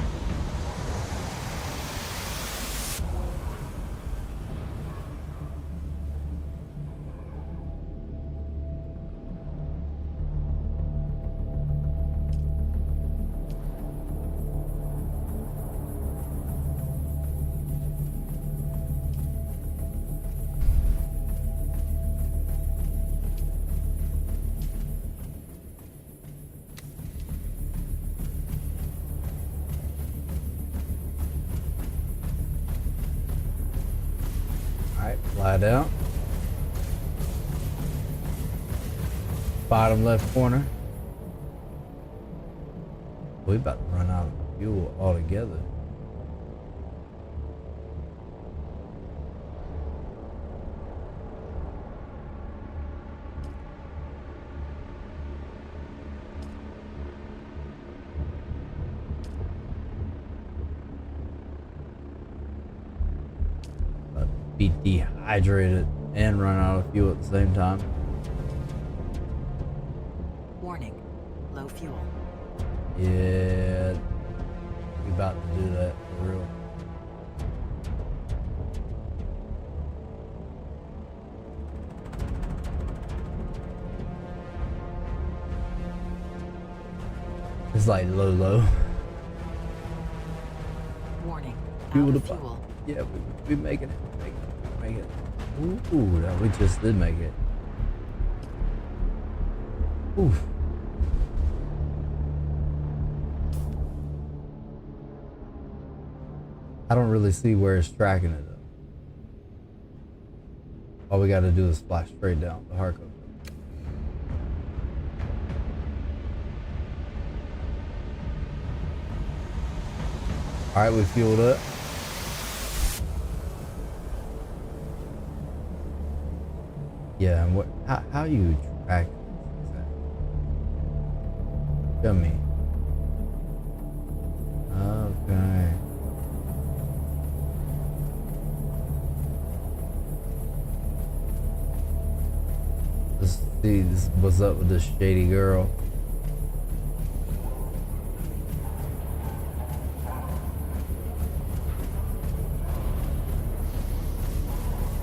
Fly down. Bottom left corner. We about to run out of fuel altogether. Be dehydrated and run out of fuel at the same time. Warning, low fuel. Yeah, we about to do that for real. It's like low. Warning, Fuel out to of fuel. Yeah, we making it. Make it. Ooh, that we just did make it. Oof. I don't really see where it's tracking it though. All we gotta do is fly straight down the Harco. Alright, we fueled up. Yeah, and what? How you track this? Show me. Okay. Let's see what's up with this shady girl.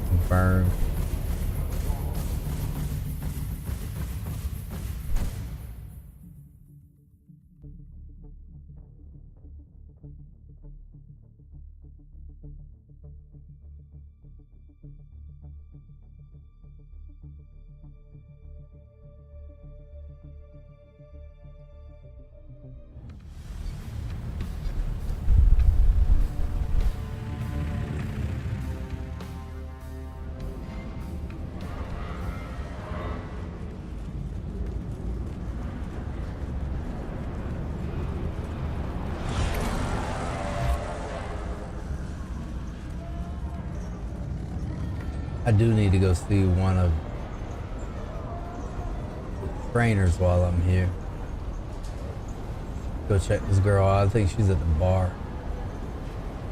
Confirm. I do need to go see one of the trainers while I'm here. Go check this girl out. I think she's at the bar.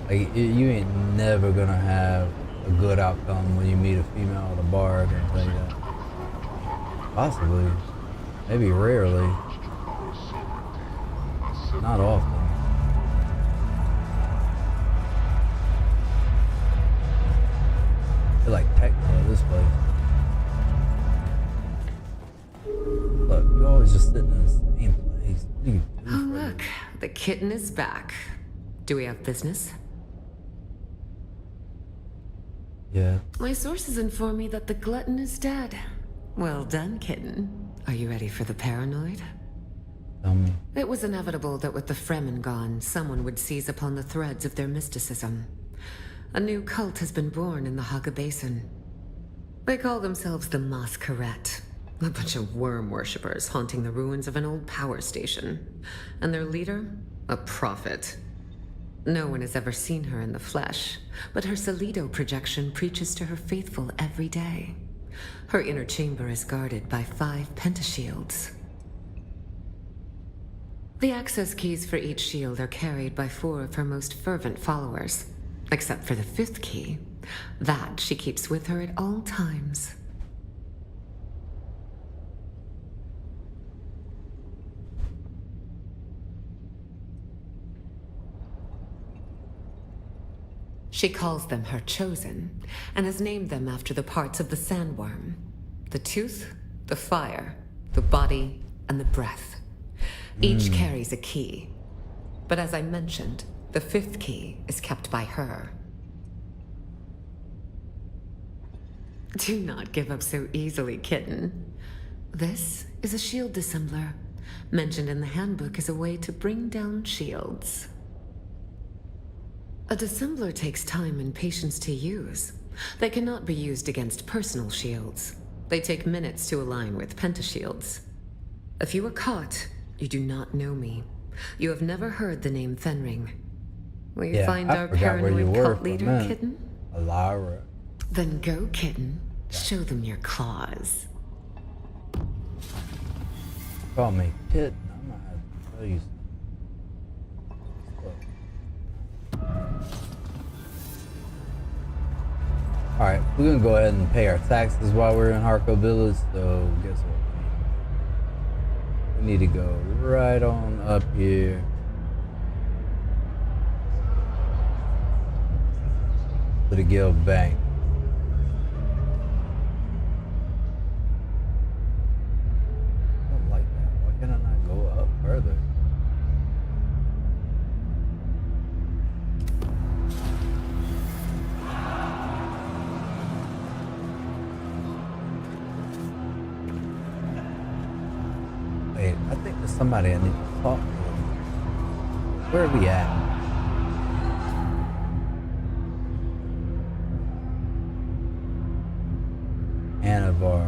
Like, you ain't never gonna have a good outcome when you meet a female at a bar, I can tell you that. Possibly. Maybe rarely. Not often. They're like techno at this place. Look, you always just sitting in the same place. What do you do? Oh, look. The kitten is back. Do we have business? Yeah. My sources inform me that the glutton is dead. Well done, kitten. Are you ready for the paranoid? Tell me. It was inevitable that with the Fremen gone, someone would seize upon the threads of their mysticism. A new cult has been born in the Haga Basin. They call themselves the Masquerette. A bunch of worm worshippers haunting the ruins of an old power station. And their leader? A prophet. No one has ever seen her in the flesh, but her Solido projection preaches to her faithful every day. Her inner chamber is guarded by 5 pentashields. The access keys for each shield are carried by 4 of her most fervent followers. Except for the 5th key. That she keeps with her at all times. She calls them her chosen, and has named them after the parts of the sandworm. The tooth, the fire, the body, and the breath. Each carries a key. But as I mentioned, the fifth key is kept by her. Do not give up so easily, kitten. This is a shield dissembler, mentioned in the handbook as a way to bring down shields. A dissembler takes time and patience to use. They cannot be used against personal shields. They take minutes to align with pentashields. If you are caught, you do not know me. You have never heard the name Fenring. Will you find our paranoid cult leader, kitten? Alara. Then go, kitten. Show them your claws. Call me kitten. I'm gonna have to tell you something. Alright, we're gonna go ahead and pay our taxes while we're in Harco Village, so guess what? We need to go right on up here. To the guild bank. I don't like that. Why can I not go up further? Wait, I think there's somebody I need to talk to. Where are we at? Anavar.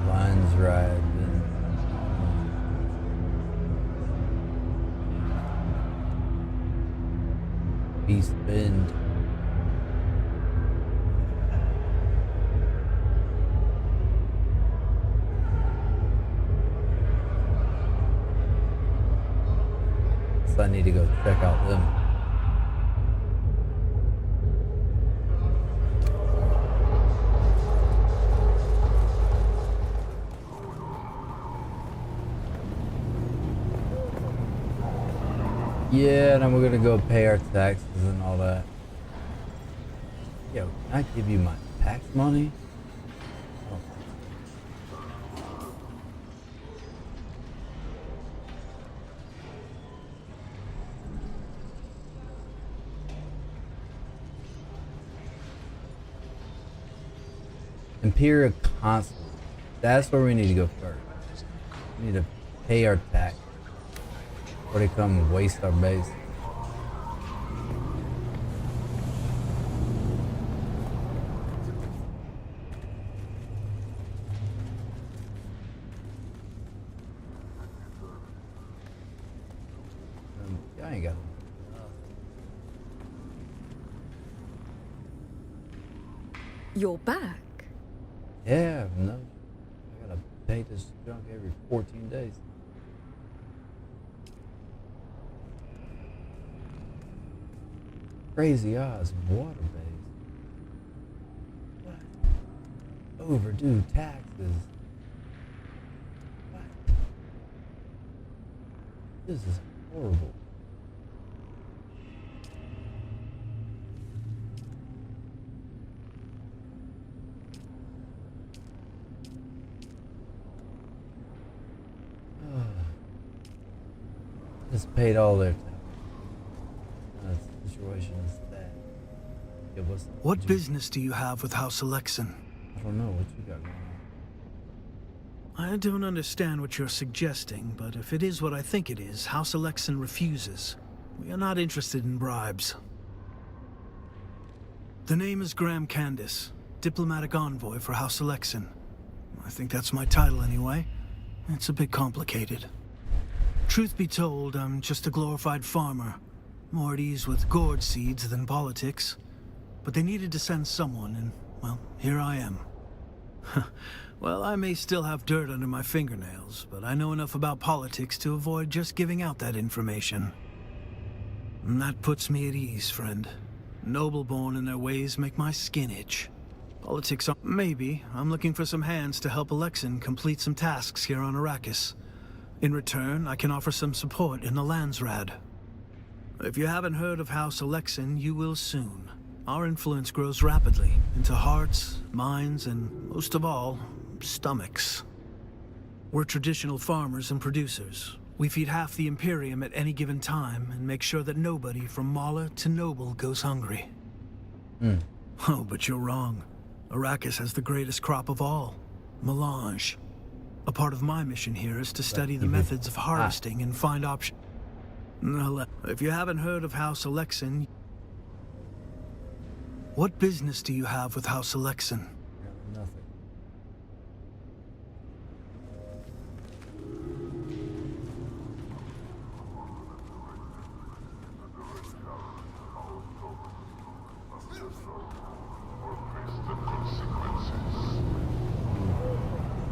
Lines ride. Beast Bend. So I need to go check out them. Yeah, and then we're gonna go pay our taxes and all that. Yo, can I give you my tax money? Oh. Imperial Consulate. That's where we need to go first. We need to pay our tax. Or they come and waste our base. I ain't got enough. You're back? Yeah, no. I gotta pay this junk every 14 days. Crazy odds, water base. What? Overdue taxes. What? This is horrible. Just paid all their taxes. Situation is that. Yeah, what business do you have with House Alexan? I don't know what you got going on. I don't understand what you're suggesting, but if it is what I think it is, House Alexan refuses. We are not interested in bribes. The name is Graham Candace, diplomatic envoy for House Alexan. I think that's my title anyway. It's a bit complicated. Truth be told, I'm just a glorified farmer. More at ease with gourd seeds than politics. But they needed to send someone, and, well, here I am. Well, I may still have dirt under my fingernails, but I know enough about politics to avoid just giving out that information. And that puts me at ease, friend. Noble-born in their ways make my skin itch. Politics are... Maybe I'm looking for some hands to help Alexan complete some tasks here on Arrakis. In return, I can offer some support in the Landsrad. If you haven't heard of House Alexin, you will soon. Our influence grows rapidly into hearts, minds, and most of all, stomachs. We're traditional farmers and producers. We feed half the Imperium at any given time and make sure that nobody from Mala to Noble goes hungry. Oh, but you're wrong. Arrakis has the greatest crop of all, melange. A part of my mission here is to study the methods of harvesting and find options. If you haven't heard of House Alexin, what business do you have with House Alexin? Nothing.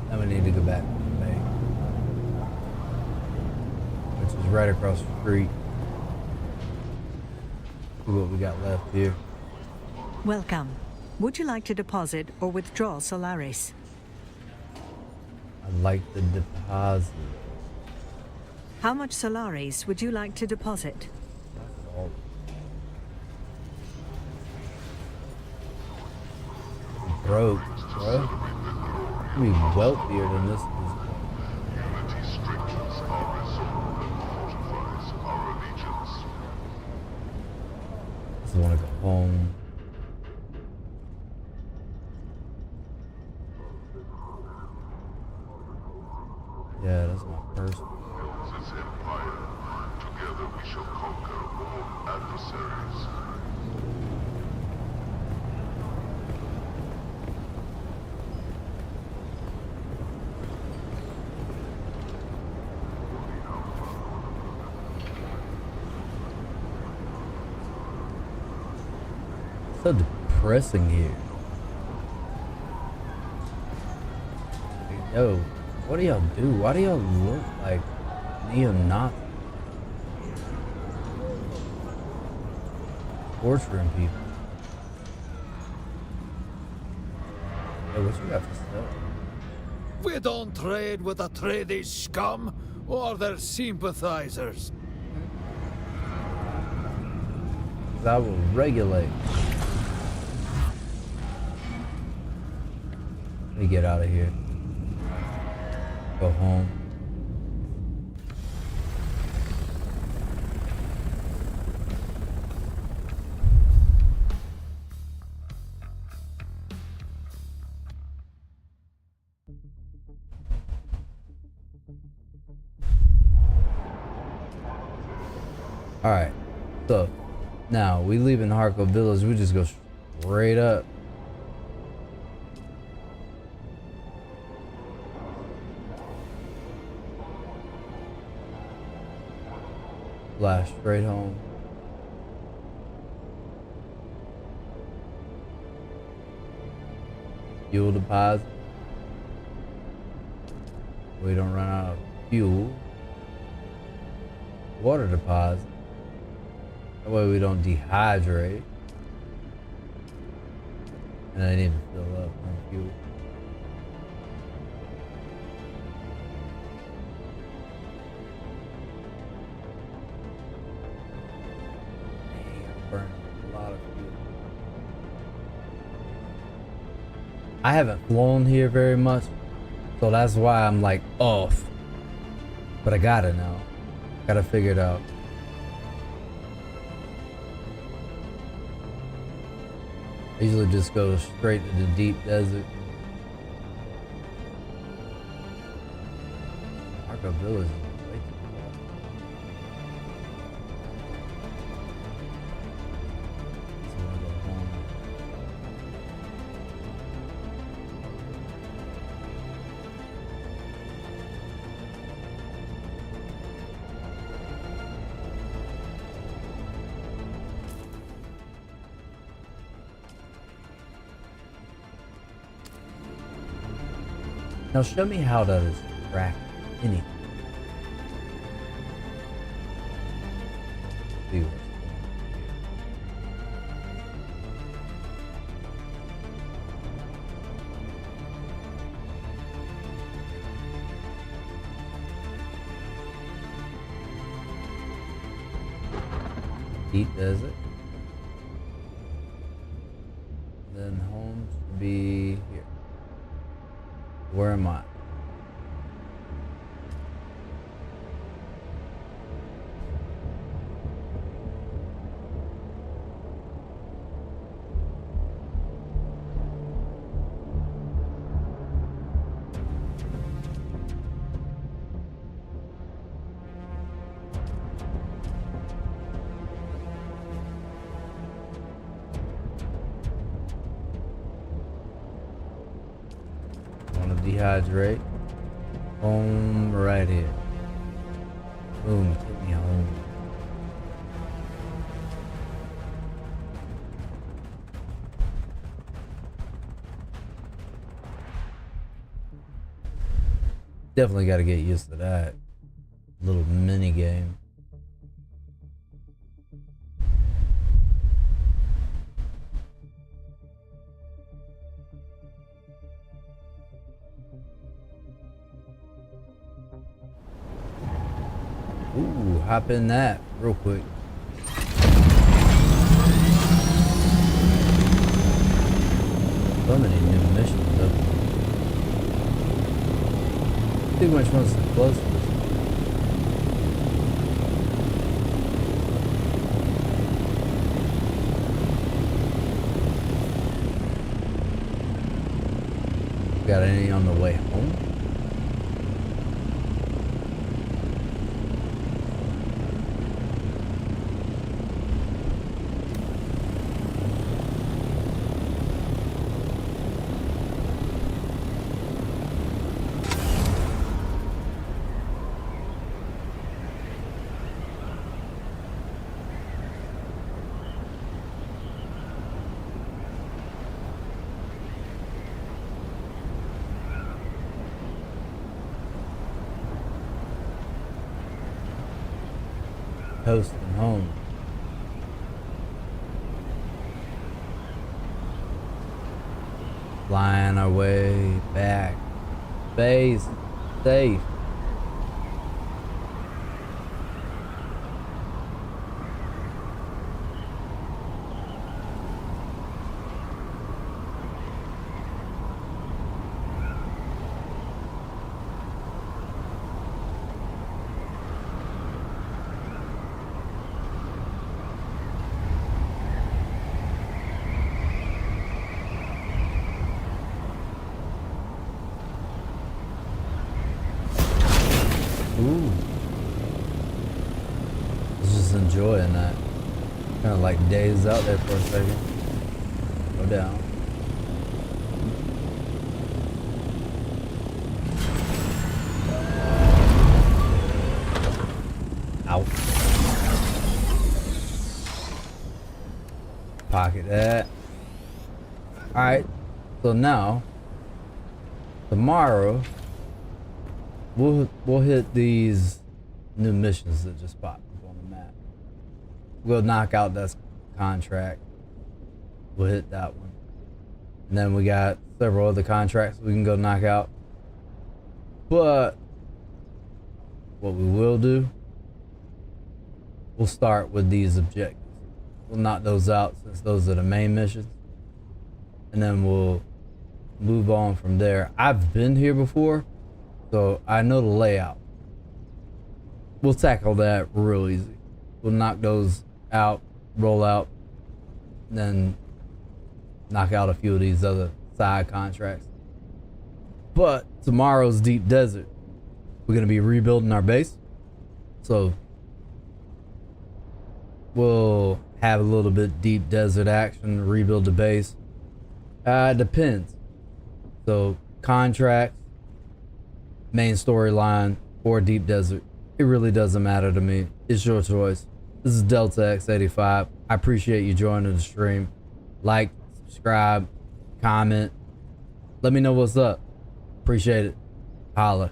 Now we need to go back to the bay, which is right across the street. See what we got left here. Welcome. Would you like to deposit or withdraw Solaris? I'd like the deposit. How much Solaris would you like to deposit? Oh. Broke, bro. I'd be wealthier than this. Unity strengthens our resolve and fortifies our allegiance. I just want to go home. Yeah, that's my purse. Builds its empire. Together we shall conquer all adversaries. So depressing here. Yo, what do y'all do? Why do y'all look like neo-Nazis? Torturing people. Hey, what you got to sell? We don't trade with the tradies scum or their sympathizers. 'Cause I will regulate. Let me get out of here. Go home. All right, so now we leaving Harco Village. We just go straight up. Flash straight home. Fuel deposit. We don't run out of fuel. Water deposit. That way we don't dehydrate. And I need to fill up on fuel. Burn a lot of fuel. I haven't flown here very much, so that's why I'm like off. But I got it now. Gotta figure it out. I usually just go straight to the deep desert. Arco Village is way too far. So I go home. Now show me how to track anything. See what's going on Deep Desert. Then home should be here. Where am I? Dehydrate. Home right here. Boom, take me home. Definitely got to get used to that little mini game. Ooh, hop in that real quick. So many new missions up. I think which one's the closest. Got any on the way home? Coasting home. Flying our way back. Base safe. Ooh. Just enjoying that. Kind of like dazed out there for a second. Go down. Ow. Pocket that. Alright. So now, tomorrow, we'll hit these new missions that just popped up on the map. We'll knock out that contract. We'll hit that one. And then we got several other contracts we can go knock out. But what we will do, we'll start with these objectives. We'll knock those out since those are the main missions. And then we'll move on from there. I've been here before, so I know the layout. We'll tackle that real easy. We'll knock those out, roll out, then knock out a few of these other side contracts. But tomorrow's Deep Desert, we're gonna be rebuilding our base. So we'll have a little bit Deep Desert action, rebuild the base. Depends. So contracts, main storyline, or Deep Desert, it really doesn't matter to me. It's your choice. This is D3ltaX85. I appreciate you joining the stream. Like, subscribe, comment. Let me know what's up. Appreciate it. Holla.